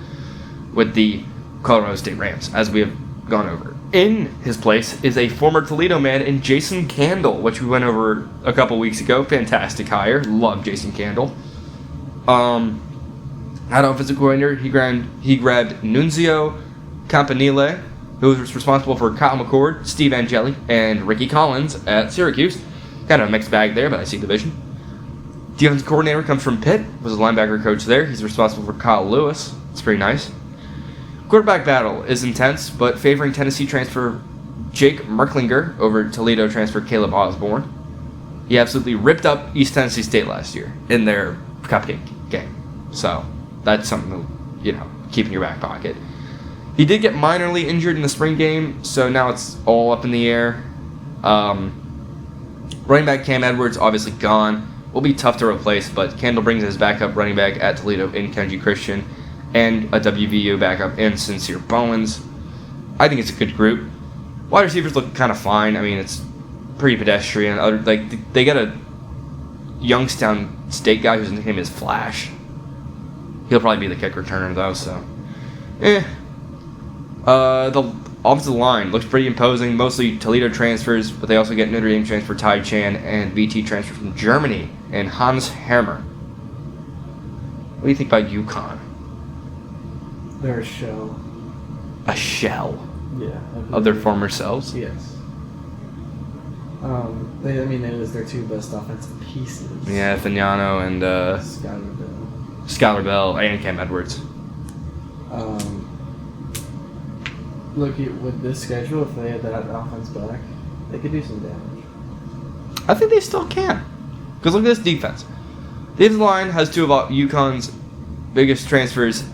with the Colorado State Rams, as we have gone over. In his place is a former Toledo man in Jason Candle, which we went over a couple weeks ago. Fantastic hire. Love Jason Candle. At offensive coordinator, he grabbed Nunzio Campanile, who was responsible for Kyle McCord, Steve Angeli, and Ricky Collins at Syracuse. Kind of a mixed bag there, but I see the vision. Defensive coordinator comes from Pitt, was a linebacker coach there. He's responsible for Kyle Lewis. It's pretty nice. Quarterback battle is intense, but favoring Tennessee transfer Jake Merklinger over Toledo transfer Caleb Osborne. He absolutely ripped up East Tennessee State last year in their cupcake game. So that's something to, keep in your back pocket. He did get minorly injured in the spring game, so now it's all up in the air. Running back Cam Edwards, obviously gone. Will be tough to replace, but Kendall brings his backup running back at Toledo in Kenji Christian, and a WVU backup in Sincere Bowens. I think it's a good group. Wide receivers look kind of fine. I mean, it's pretty pedestrian. They got a Youngstown State guy whose name is Flash. He'll probably be the kick returner though. So, The offensive line looks pretty imposing. Mostly Toledo transfers, but they also get Notre Dame transfer Ty Chan and VT transfer from Germany and Hans Hermer. What do you think about UConn? They're a shell. A shell? Yeah. Of their former selves? Yes. They lose their 2 best offensive pieces. Yeah, Fagnano and Skylar Bell and Cam Edwards. Look, with this schedule, if they had that offense back, they could do some damage. I think they still can. Because look at this defense. The defensive line has 2 of UConn's biggest transfers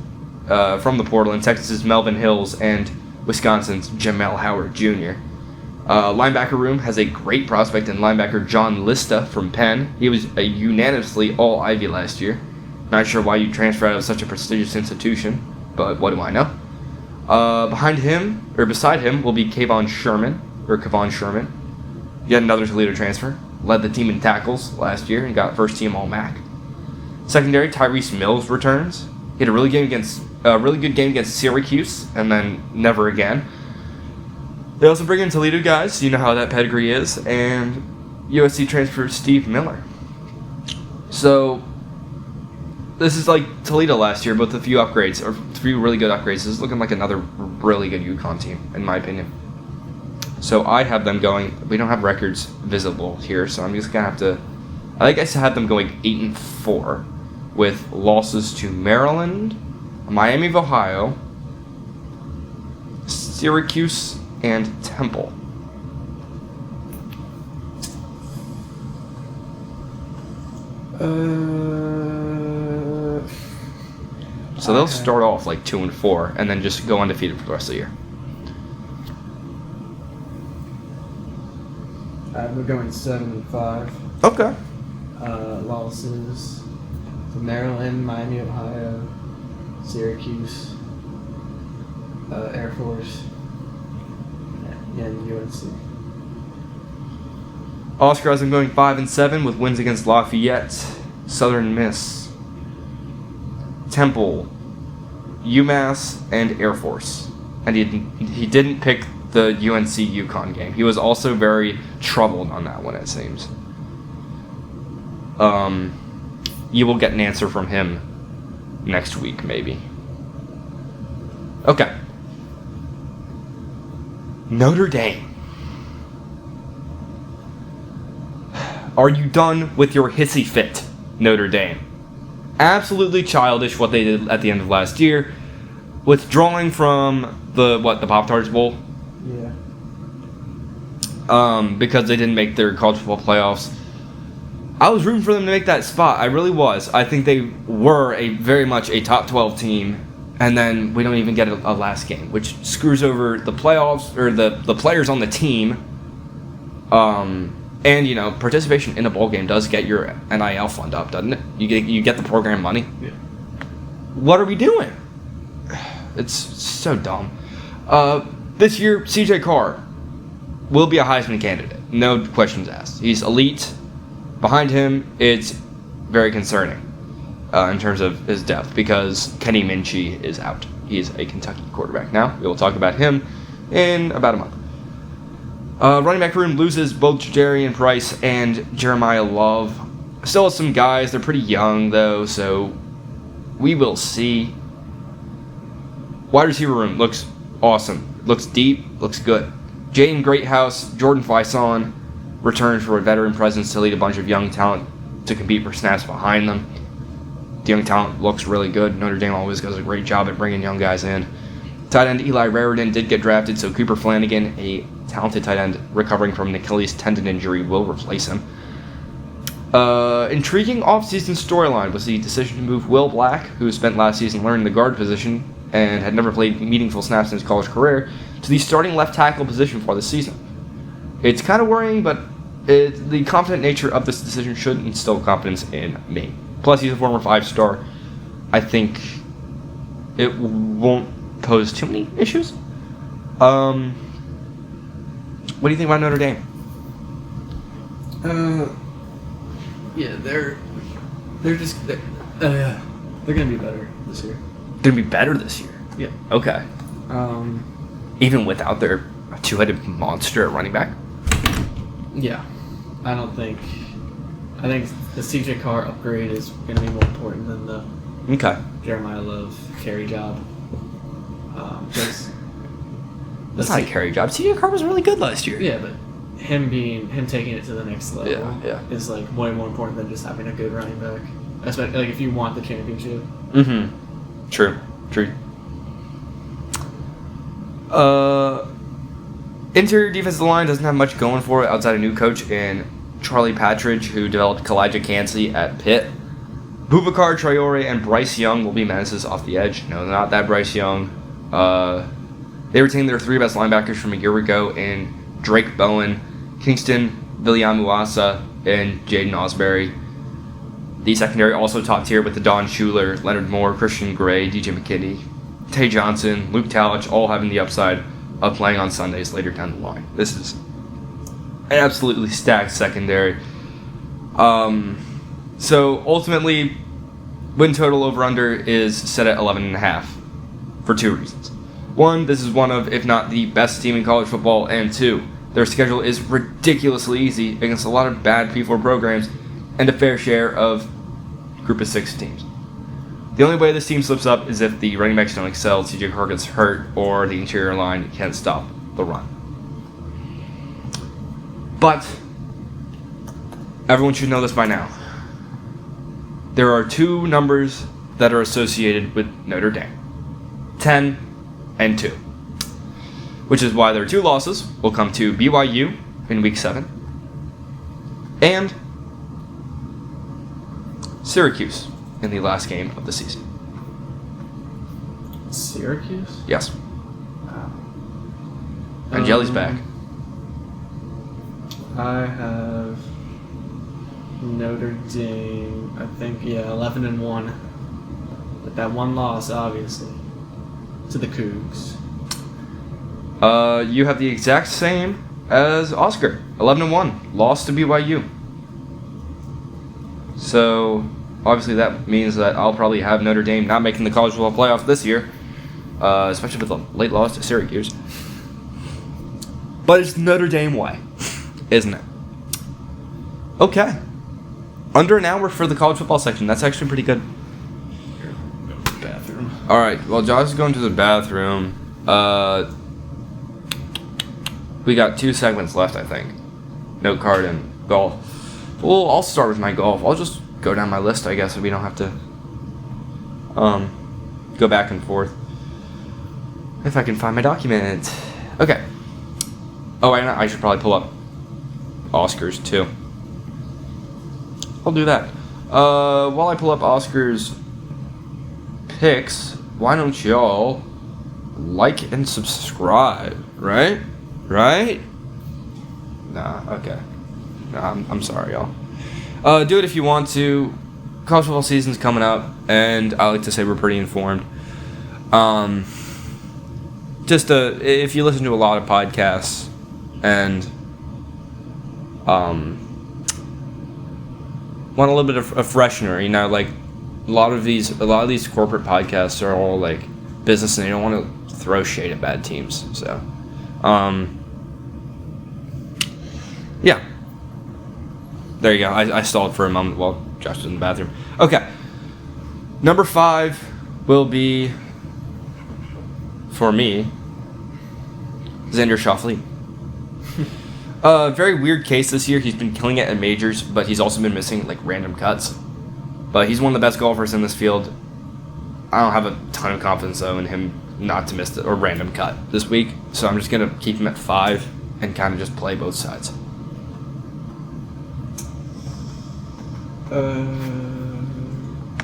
from the portal in Texas's Melvin Hills and Wisconsin's Jamel Howard Jr. Linebacker room has a great prospect in linebacker John Lista from Penn. He was a unanimously All-Ivy last year. Not sure why you transfer out of such a prestigious institution, but what do I know? Beside him will be Kavon Sherman. Yet another Toledo transfer. Led the team in tackles last year and got first team All-MAC. Secondary, Tyrese Mills returns. He had a really good game against Syracuse, and then never again. They also bring in Toledo guys, you know how that pedigree is, and USC transfer Steve Miller. So, this is like Toledo last year, but with a few upgrades, or a few really good upgrades. This is looking like another really good UConn team, in my opinion. So I have them going. We don't have records visible here, so I'm just gonna have to. I think I had them going 8-4, with losses to Maryland, Miami of Ohio, Syracuse, and Temple. So they'll start off like 2-4, and then just go undefeated for the rest of the year. We're going 7-5. Okay. Losses to Maryland, Miami, Ohio, Syracuse, Air Force, and UNC. Oscar has them going 5-7 with wins against Lafayette, Southern Miss, Temple, UMass, and Air Force. And he didn't pick the UNC UConn game. He was also very troubled on that one, it seems. You will get an answer from him next week, maybe. Okay. Notre Dame. Are you done with your hissy fit, Notre Dame? Absolutely childish what they did at the end of last year. Withdrawing from the Pop-Tarts Bowl. Yeah. Because they didn't make their college football playoffs. I was rooting for them to make that spot. I really was. I think they were very much a top 12 team, and then we don't even get a last game, which screws over the playoffs or the players on the team. And participation in a bowl game does get your NIL fund up, doesn't it? You get the program money. Yeah. What are we doing? It's so dumb. This year, CJ Carr will be a Heisman candidate. No questions asked. He's elite. Behind him, it's very concerning in terms of his depth because Kenny Minchie is out. He's a Kentucky quarterback now. We will talk about him in about a month. Running back room loses both Jarian Price and Jeremiah Love. Still has some guys. They're pretty young, though, so we will see. Wide receiver room looks awesome. Looks deep. Looks good. Jaden Greathouse, Jordan Faison returns for a veteran presence to lead a bunch of young talent to compete for snaps behind them. The young talent looks really good. Notre Dame always does a great job at bringing young guys in. Tight end Eli Raridan did get drafted, so Cooper Flanagan, a talented tight end recovering from an Achilles tendon injury, will replace him. Intriguing offseason storyline was the decision to move Will Black, who spent last season learning the guard position and had never played meaningful snaps in his college career, to the starting left tackle position for the season. It's kind of worrying, but the confident nature of this decision should instill confidence in me. Plus, he's a former 5-star. I think it won't pose too many issues. What do you think about Notre Dame? Yeah, they're gonna be better this year. They're gonna be better this year. Yeah. Okay. Even without their two-headed monster at running back. Yeah, I think the CJ Carr upgrade is going to be more important than the Jeremiah Love carry job. That's not a carry job. CJ Carr was really good last year. Yeah, but him taking it to the next level is like way more important than just having a good running back. Especially like if you want the championship. Mm-hmm. True. Interior defensive line doesn't have much going for it outside a new coach in Charlie Patridge, who developed Kalijah Cansey at Pitt. Boubacar Traore and Bryce Young will be menaces off the edge. No, they're not that Bryce Young. They retained their 3 best linebackers from a year ago in Drake Bowen, Kingston Viliamuasa, and Jaden Osbury. The secondary also top tier with the Don Schuler, Leonard Moore, Christian Gray, DJ McKinney, Tay Johnson, Luke Talich, all having the upside of playing on Sundays later down the line. This is an absolutely stacked secondary. So ultimately, win total over-under is set at 11.5 for 2 reasons. 1, this is one of, if not the best team in college football, and 2, their schedule is ridiculously easy against a lot of bad P4 programs and a fair share of group of 6 teams. The only way this team slips up is if the running backs don't excel, CJ Carr gets hurt, or the interior line can't stop the run. But everyone should know this by now. There are 2 numbers that are associated with Notre Dame. 10-2, which is why their 2 losses will come to BYU in Week 7 and Syracuse in the last game of the season. Syracuse? Yes. And Jelly's back. I have Notre Dame, I think, 11-1. With that one loss, obviously, to the Cougs. You have the exact same as Oscar. 11-1. Lost to BYU. So, obviously that means that I'll probably have Notre Dame not making the college football playoff this year. Especially with a late loss to Syracuse. But it's Notre Dame way, isn't it? Okay. Under an hour for the college football section. That's actually pretty good. Bathroom. Alright, while Josh is going to the bathroom, we got 2 segments left, I think. Note card and golf. Well, I'll start with my golf. I'll just go down my list, I guess, so we don't have to go back and forth. If I can find my document. Okay. Oh, I should probably pull up Oscar's, too. I'll do that. While I pull up Oscar's picks, why don't y'all like and subscribe, right? Right? Nah, okay. Nah, I'm sorry, y'all. Do it if you want to. College football season's coming up, and I like to say we're pretty informed. If you listen to a lot of podcasts and want a little bit of a freshener, you know, like a lot of these corporate podcasts are all like business, and they don't want to throw shade at bad teams. So, yeah. There you go. I stalled for a moment while Josh was in the bathroom. Okay. Number 5 will be, for me, Xander Schauffele. Very weird case this year. He's been killing it at majors, but he's also been missing like random cuts. But he's one of the best golfers in this field. I don't have a ton of confidence though in him not to miss a random cut this week, so I'm just gonna keep him at 5 and kind of just play both sides.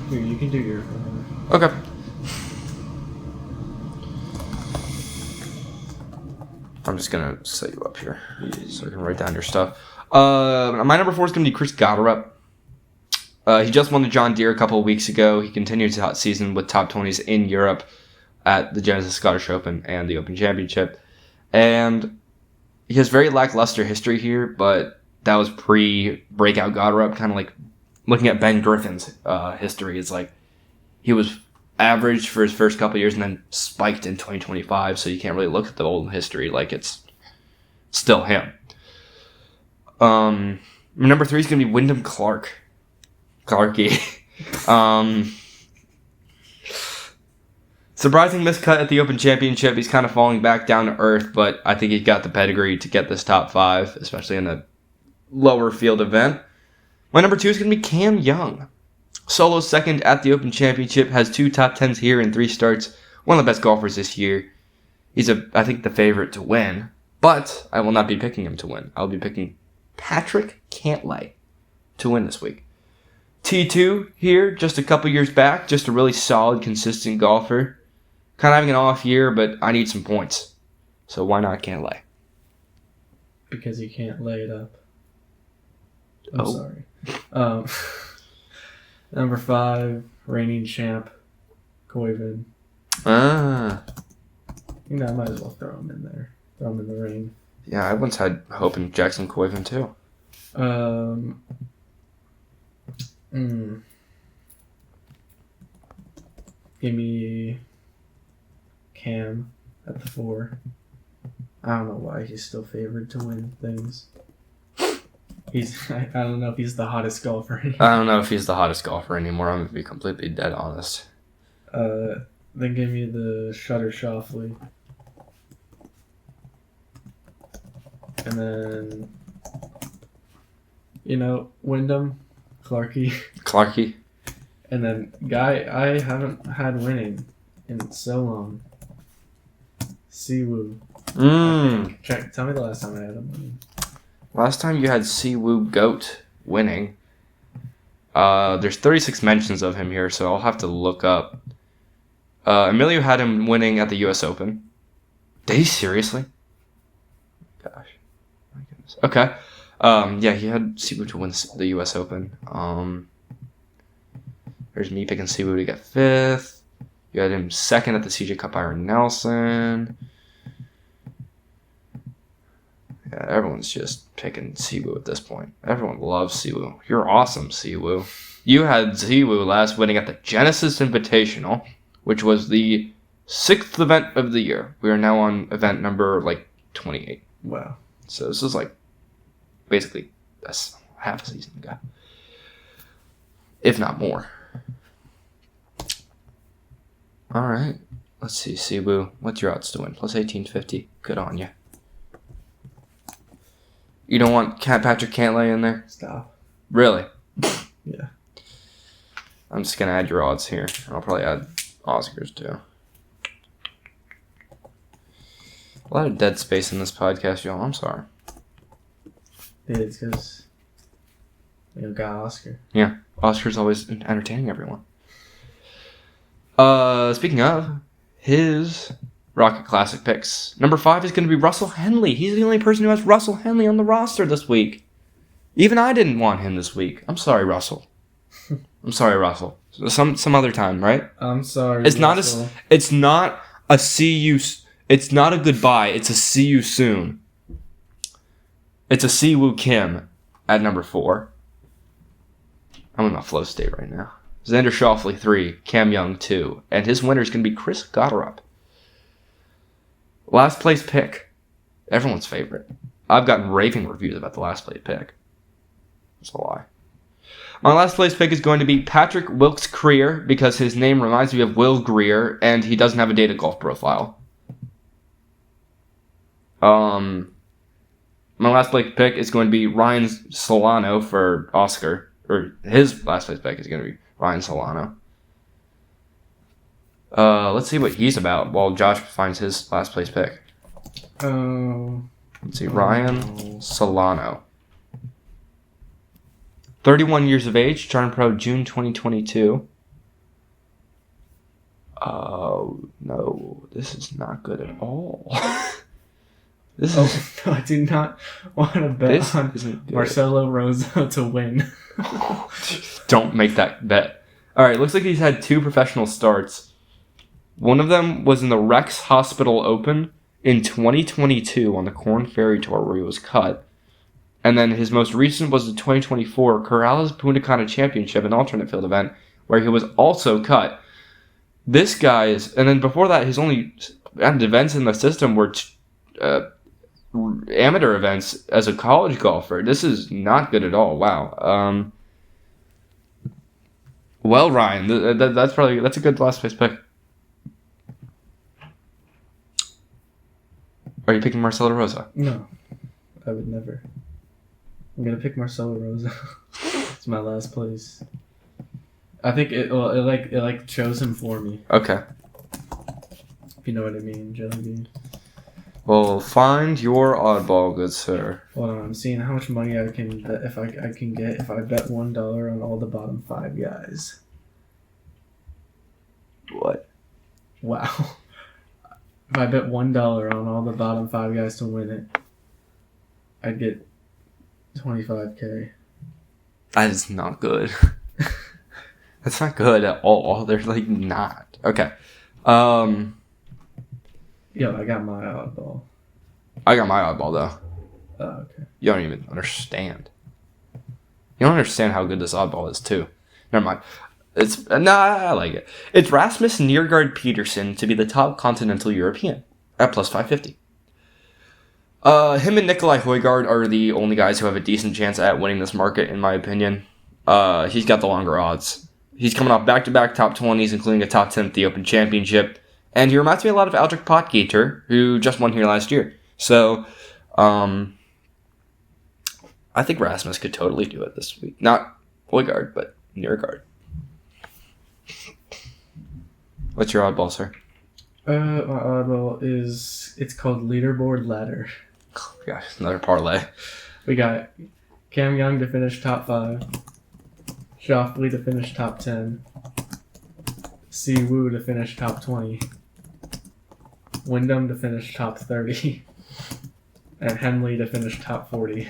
Here, you can do your. Okay. I'm just gonna set you up here so I can write down your stuff. My number 4 is gonna be Chris Gotterup. He just won the John Deere a couple of weeks ago. He continued his hot season with top 20s in Europe at the Genesis Scottish Open and the Open Championship. And he has very lackluster history here, but that was pre-breakout Gotterup, kind of like looking at Ben Griffin's history. It's like he was average for his first couple of years and then spiked in 2025, so you can't really look at the old history like it's still him. Number 3 is going to be Wyndham Clark. Clarky. Surprising miscut at the Open Championship. He's kind of falling back down to earth, but I think he's got the pedigree to get this top 5, especially in a lower field event. My number 2 is going to be Cam Young. Solo second at the Open Championship, has 2 top 10s here in 3 starts. One of the best golfers this year. He's, I think, the favorite to win, but I will not be picking him to win. I'll be picking Patrick Cantlay to win this week. T2 here, just a couple years back, just a really solid, consistent golfer. Kind of having an off year, but I need some points. So why not Cantlay? Because you can't lay it up. I'm sorry. Number 5, reigning champ, Koivu. Ah. You know, I might as well throw him in there. Throw him in the ring. Yeah, I once had hope in Jackson Koivu too. Give me Cam at the 4. I don't know why he's still favored to win things. I don't know if he's the hottest golfer anymore. I don't know if he's the hottest golfer anymore. I'm going to be completely dead honest. Then give me the Shutter Shoffley. And then, Wyndham, Clarky. Clarky. And then guy I haven't had winning in so long. Siwoo. Tell me the last time I had him winning. Last time you had Siwoo Goat winning. There's 36 mentions of him here, so I'll have to look up. Emilio had him winning at the U.S. Open. Did he seriously? Gosh. My goodness. Okay. Yeah, he had Siwoo to win the U.S. Open. There's me picking Siwoo to get 5th. You had him 2nd at the CJ Cup Iron Nelson. Yeah, everyone's just picking Siwoo at this point. Everyone loves Siwoo. You're awesome, Siwoo. You had Siwoo last winning at the Genesis Invitational, which was the 6th event of the year. We are now on event number 28. Wow. So this is basically that's half a season ago, if not more. All right, let's see, Siwoo. What's your odds to win? Plus 1850. Good on you. You don't want Patrick Cantlay in there? Stop. Really? Yeah. I'm just gonna add your odds here. I'll probably add Oscars too. A lot of dead space in this podcast, y'all. I'm sorry. Yeah, it's because got Oscar. Yeah, Oscar's always entertaining everyone. Speaking of his Rocket Classic picks, number 5 is going to be Russell Henley. He's the only person who has Russell Henley on the roster this week. Even I didn't want him this week. I'm sorry, Russell. I'm sorry, Russell. Some other time, right? I'm sorry. It's Russell. not a. It's not a see you. It's not a goodbye. It's a see you soon. It's a Siwoo Kim at number 4. I'm in my flow state right now. Xander Schauffele 3, Cam Young 2, and his winner is going to be Chris Gotterup. Last place pick, everyone's favorite. I've gotten raving reviews about the last place pick. That's a lie. My last place pick is going to be Patrick Wilkes Greer because his name reminds me of Will Greer, and he doesn't have a data golf profile. My last place pick is going to be Ryan Solano for Oscar, or his last place pick is going to be Ryan Solano. Let's see what he's about while Josh finds his last place pick. Let's see, Ryan Solano. 31 years of age, turned pro June 2022. Oh, no, this is not good at all. No, I do not want to bet on Marcelo Rosa to win. Don't make that bet. All right, looks like he's had 2 professional starts. One of them was in the Rex Hospital Open in 2022 on the Corn Ferry Tour where he was cut. And then his most recent was the 2024 Corrales Punta Cana Championship, an alternate field event, where he was also cut. This guy is... And then before that, his only events in the system were... amateur events as a college golfer. This is not good at all. Wow. Well, Ryan, that's a good last place pick. Are you picking Marcelo Rosa? No, I would never. I'm gonna pick Marcelo Rosa. It's my last place. I think it chose him for me. Okay. If you know what I mean, Jelly Bean. Well, find your oddball, good sir. Hold on, I'm seeing how much money I can bet if I can get if I bet $1 on all the bottom 5 guys. What? Wow. If I bet $1 on all the bottom 5 guys to win it, I'd get $25K. That is not good. That's not good at all. They're not. Okay. Yo, I got my oddball. I got my oddball though. Oh, okay. You don't even understand. You don't understand how good this oddball is too. Never mind. I like it. It's Rasmus Niergaard Peterson to be the top continental European at plus 550. Him and Nikolai Højgaard are the only guys who have a decent chance at winning this market, in my opinion. He's got the longer odds. He's coming off back-to-back top 20s, including a top 10 at the Open Championship. And he reminds me a lot of Aldrich Potgieter, who just won here last year. So, I think Rasmus could totally do it this week. Not Højgaard, but Niergaard. What's your oddball, sir? My oddball it's called Leaderboard Ladder. Yeah, another parlay. We got Cam Young to finish top 5, Shoffley to finish top 10, Si Woo to finish top 20, Wyndham to finish top 30, and Henley to finish top 40.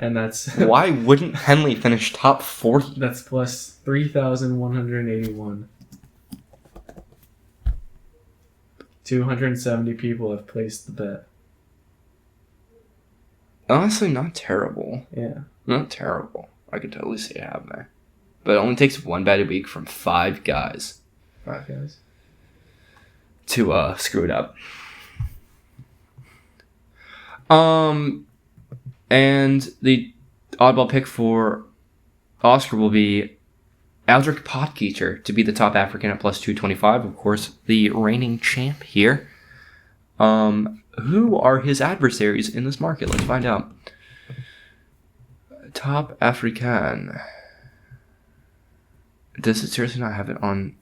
And that's Why wouldn't Henley finish top 40? that's plus 3,181. 270 people have placed the bet. Honestly, not terrible. Yeah. Not terrible. I could totally see it happening. But it only takes one bet a week from 5 guys 5 guys. to screw it up. And the oddball pick for Oscar will be Aldrich Potgieter to be the top African at plus 225. Of course, the reigning champ here. Who are his adversaries in this market? Let's find out. Top African. Does it seriously not have it on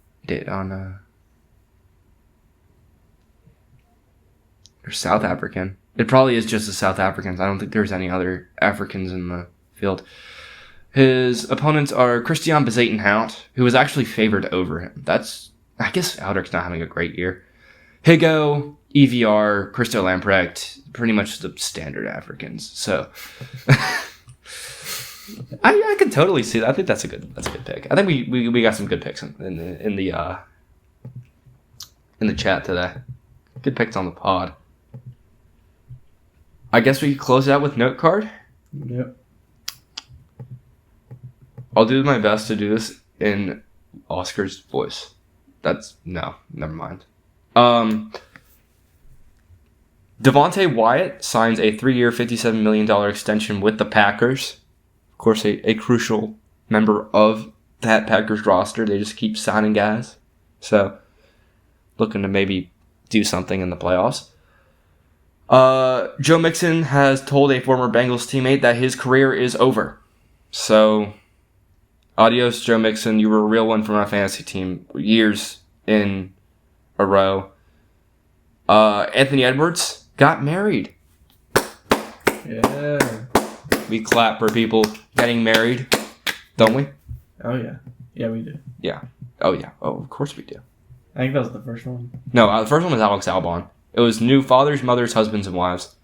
or South African? It probably is just the South Africans. I don't think there's any other Africans in the field. His opponents are Christian Bezuidenhout, who is actually favored over him. I guess Aldrich's not having a great year. Higo, EVR, Christo Lamprecht, pretty much the standard Africans. So I could totally see that. I think that's a good pick. I think we got some good picks in the chat today. Good picks on the pod. I guess we could close out with note card. Yep. I'll do my best to do this in Oscar's voice. Never mind. Devontae Wyatt signs a 3-year, $57 million extension with the Packers. Of course, a crucial member of that Packers roster. They just keep signing guys. So, looking to maybe do something in the playoffs. Joe Mixon has told a former Bengals teammate that his career is over. So, adios, Joe Mixon. You were a real one for my fantasy team years in a row. Anthony Edwards got married. Yeah. We clap for people getting married, don't we? Oh, yeah. Yeah, we do. Yeah. Oh, yeah. Oh, of course we do. I think that was the first one. No, the first one was Alex Albon. It was new fathers, mothers, husbands, and wives.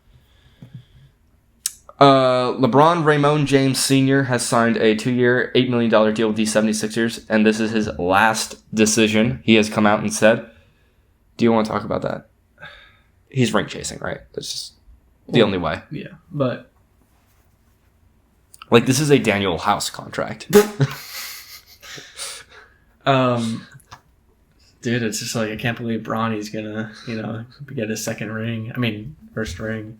LeBron Raymond James Sr. has signed a 2-year, $8 million deal with the 76ers, and this is his last decision. He has come out and said, do you want to talk about that? He's ring chasing, right? That's just the only way. Yeah, but... Like, this is a Daniel House contract. Dude, it's just like, I can't believe Bronny's gonna, get his first ring.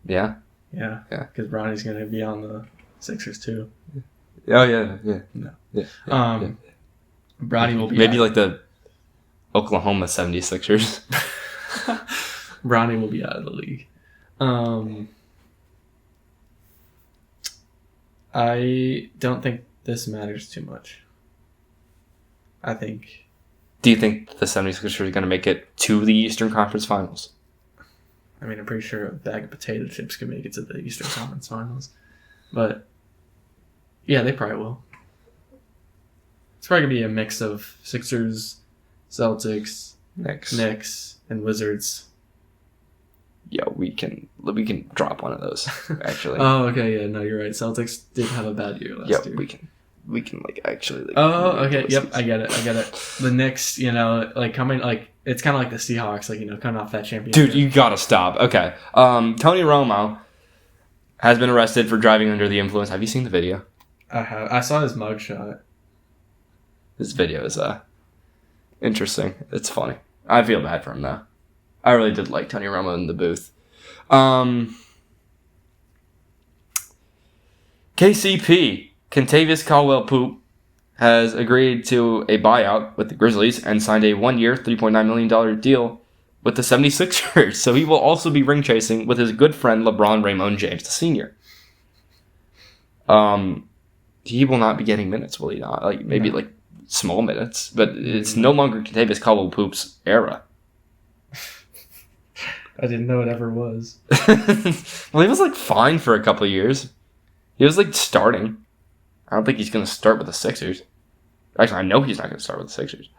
Yeah? Yeah. Yeah. Because Bronny's gonna be on the Sixers, too. Oh, yeah. No. Yeah. Bronny will be... Maybe like the Oklahoma 76ers. Bronny will be out of the league. I don't think this matters too much. Do you think the 76ers are going to make it to the Eastern Conference Finals? I'm pretty sure a bag of potato chips can make it to the Eastern Conference Finals. But, yeah, they probably will. It's probably going to be a mix of Sixers, Celtics, Knicks, and Wizards. Yeah, we can drop one of those, actually. Oh, okay, yeah, no, you're right. Celtics did have a bad year last year. We can actually. Oh, okay, yep, I get it. The Knicks, coming, it's kind of like the Seahawks, coming off that championship. Dude, you gotta stop. Okay. Tony Romo has been arrested for driving under the influence. Have you seen the video? I have. I saw his mugshot. This video is interesting. It's funny. I feel bad for him, though. I really did like Tony Romo in the booth. KCP, Kentavious Caldwell-Pope, has agreed to a buyout with the Grizzlies and signed a 1-year, $3.9 million deal with the 76ers. So he will also be ring chasing with his good friend LeBron Raymond James Sr. He will not be getting minutes, will he not? small minutes, but it's no longer Kentavious Caldwell-Pope's era. I didn't know it ever was. Well, he was like fine for a couple of years. He was like starting. I don't think he's going to start with the Sixers. Actually, I know he's not going to start with the Sixers.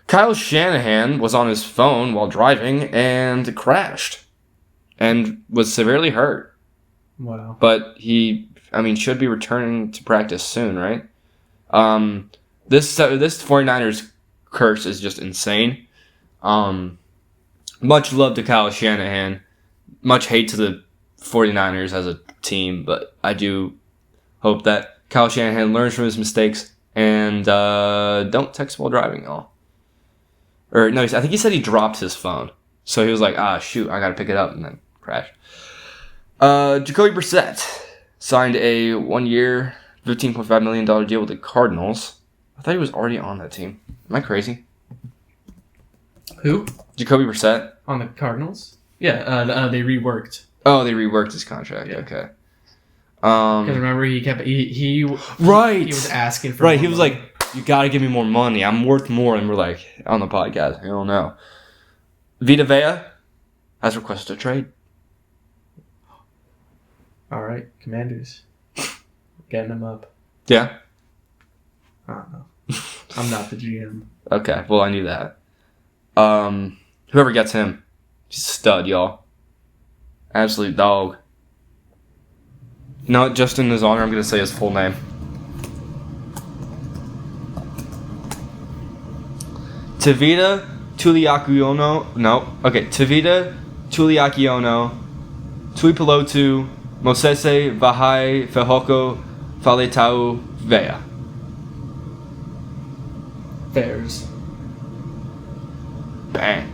Kyle Shanahan was on his phone while driving and crashed and was severely hurt. Wow. But he, should be returning to practice soon, right? This 49ers curse is just insane. Much love to Kyle Shanahan. Much hate to the 49ers as a team, but I do hope that Kyle Shanahan learns from his mistakes and don't text while driving, y'all. Or, no, I think he said he dropped his phone. So he was like, shoot, I got to pick it up, and then crashed. Jacoby Brissett signed a 1-year, $15.5 million deal with the Cardinals. I thought he was already on that team. Am I crazy? Who? Jacoby Brissett. On the Cardinals? Yeah, they reworked. Oh, they reworked his contract. Yeah. Okay. Because remember, he right. He was asking for right. more He was money. like, "You got to give me more money. I'm worth more." And we're like, on the podcast, I don't know. Vita Vea has requested a trade. All right, Commanders, getting him up. Yeah. I don't know. I'm not the GM. Okay. Well, I knew that. Whoever gets him, he's a stud, y'all. Absolute dog. You know what? Just in his honor, I'm going to say his full name. Tavita Tuliakiono. No. Okay. Tavita Tuliakiono. Tuipilotu Mosese Vahai Fehoko Faletau Vea. Bears. Bang.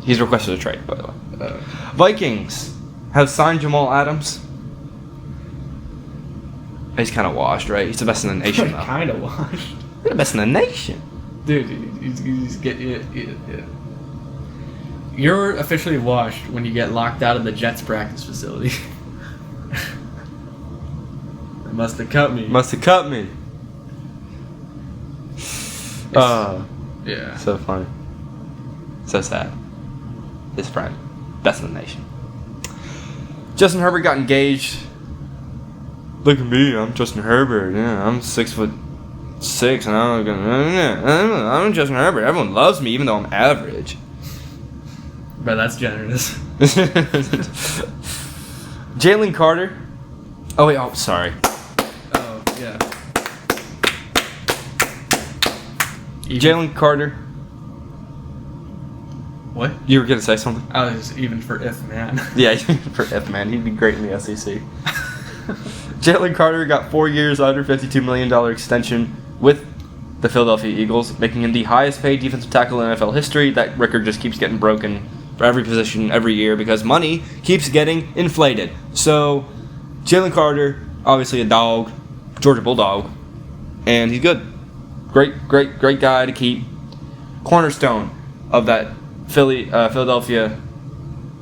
He's requested a trade, by the way. Vikings have signed Jamal Adams. He's kind of washed, right? He's the best in the nation, though. Kind of washed. He's the best in the nation. Dude, you're officially washed when you get locked out of the Jets practice facility. They must have cut me. Must have cut me. Yeah. So funny. So sad. His friend. Best in the nation. Justin Herbert got engaged. Look at me, I'm Justin Herbert. Yeah, I'm 6'6", and I'm Justin Herbert. Everyone loves me, even though I'm average. But that's generous. Jalen Carter. Oh wait. Oh, sorry. Oh yeah. Jalen Carter. What? You were gonna say something? I was even for if man. Yeah, for F man, he'd be great in the SEC. Jalen Carter got 4 years, $152 million extension with the Philadelphia Eagles, making him the highest paid defensive tackle in NFL history. That record just keeps getting broken for every position every year because money keeps getting inflated. So, Jalen Carter, obviously a dog, Georgia Bulldog, and he's good. Great guy to keep. Cornerstone of that Philadelphia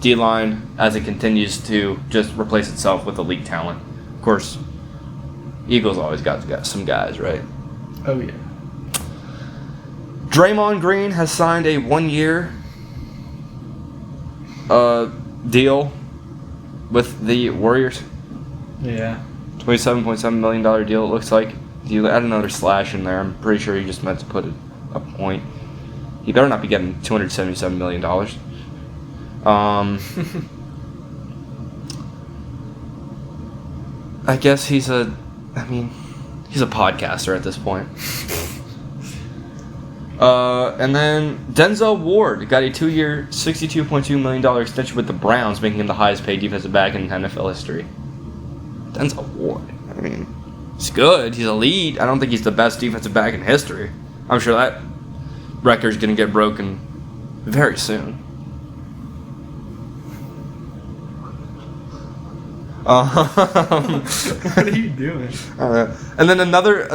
D-line as it continues to just replace itself with elite talent. Of course, Eagles always got some guys, right? Oh yeah. Draymond Green has signed a 1-year deal with the Warriors. Yeah. $27.7 million deal, it looks like. If you add another slash in there, I'm pretty sure he just meant to put a point. He better not be getting $277 million. I guess he's a podcaster at this point. And then Denzel Ward got a 2-year, $62.2 million extension with the Browns, making him the highest paid defensive back in NFL history. Denzel Ward, he's good. He's elite. I don't think he's the best defensive back in history. I'm sure that record's going to get broken very soon. What are you doing? And then another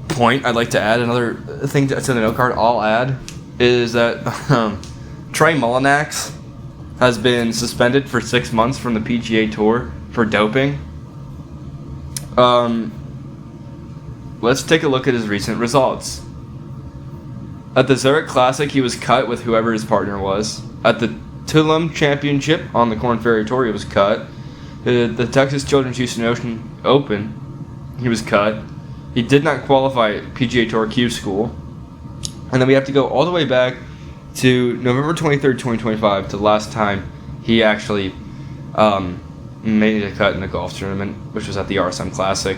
point I'd like to add, another thing to the note card I'll add, is that Trey Mullinax has been suspended for 6 months from the PGA Tour for doping. Let's take a look at his recent results. At the Zurich Classic, he was cut with whoever his partner was. At the Tulum Championship on the Korn Ferry Tour, he was cut. The Texas Children's Houston Open, he was cut. He did not qualify at PGA Tour Q School. And then we have to go all the way back to November 23rd, 2025, to the last time he actually made a cut in a golf tournament, which was at the RSM Classic,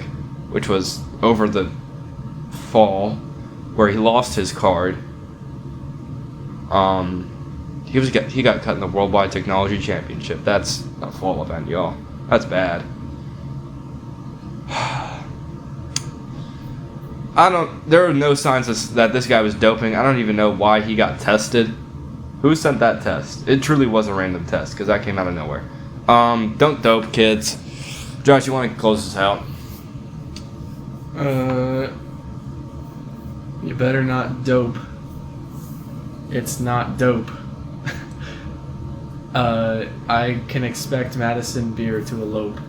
which was over the fall, where he lost his card. He got cut in the Worldwide Technology Championship. That's a fall event, y'all. That's bad. There are no signs that this guy was doping. I don't even know why he got tested. Who sent that test? It truly was a random test, because that came out of nowhere. Don't dope, kids. Josh, you want to close this out? You better not dope. It's not dope. I can expect Madison Beer to elope.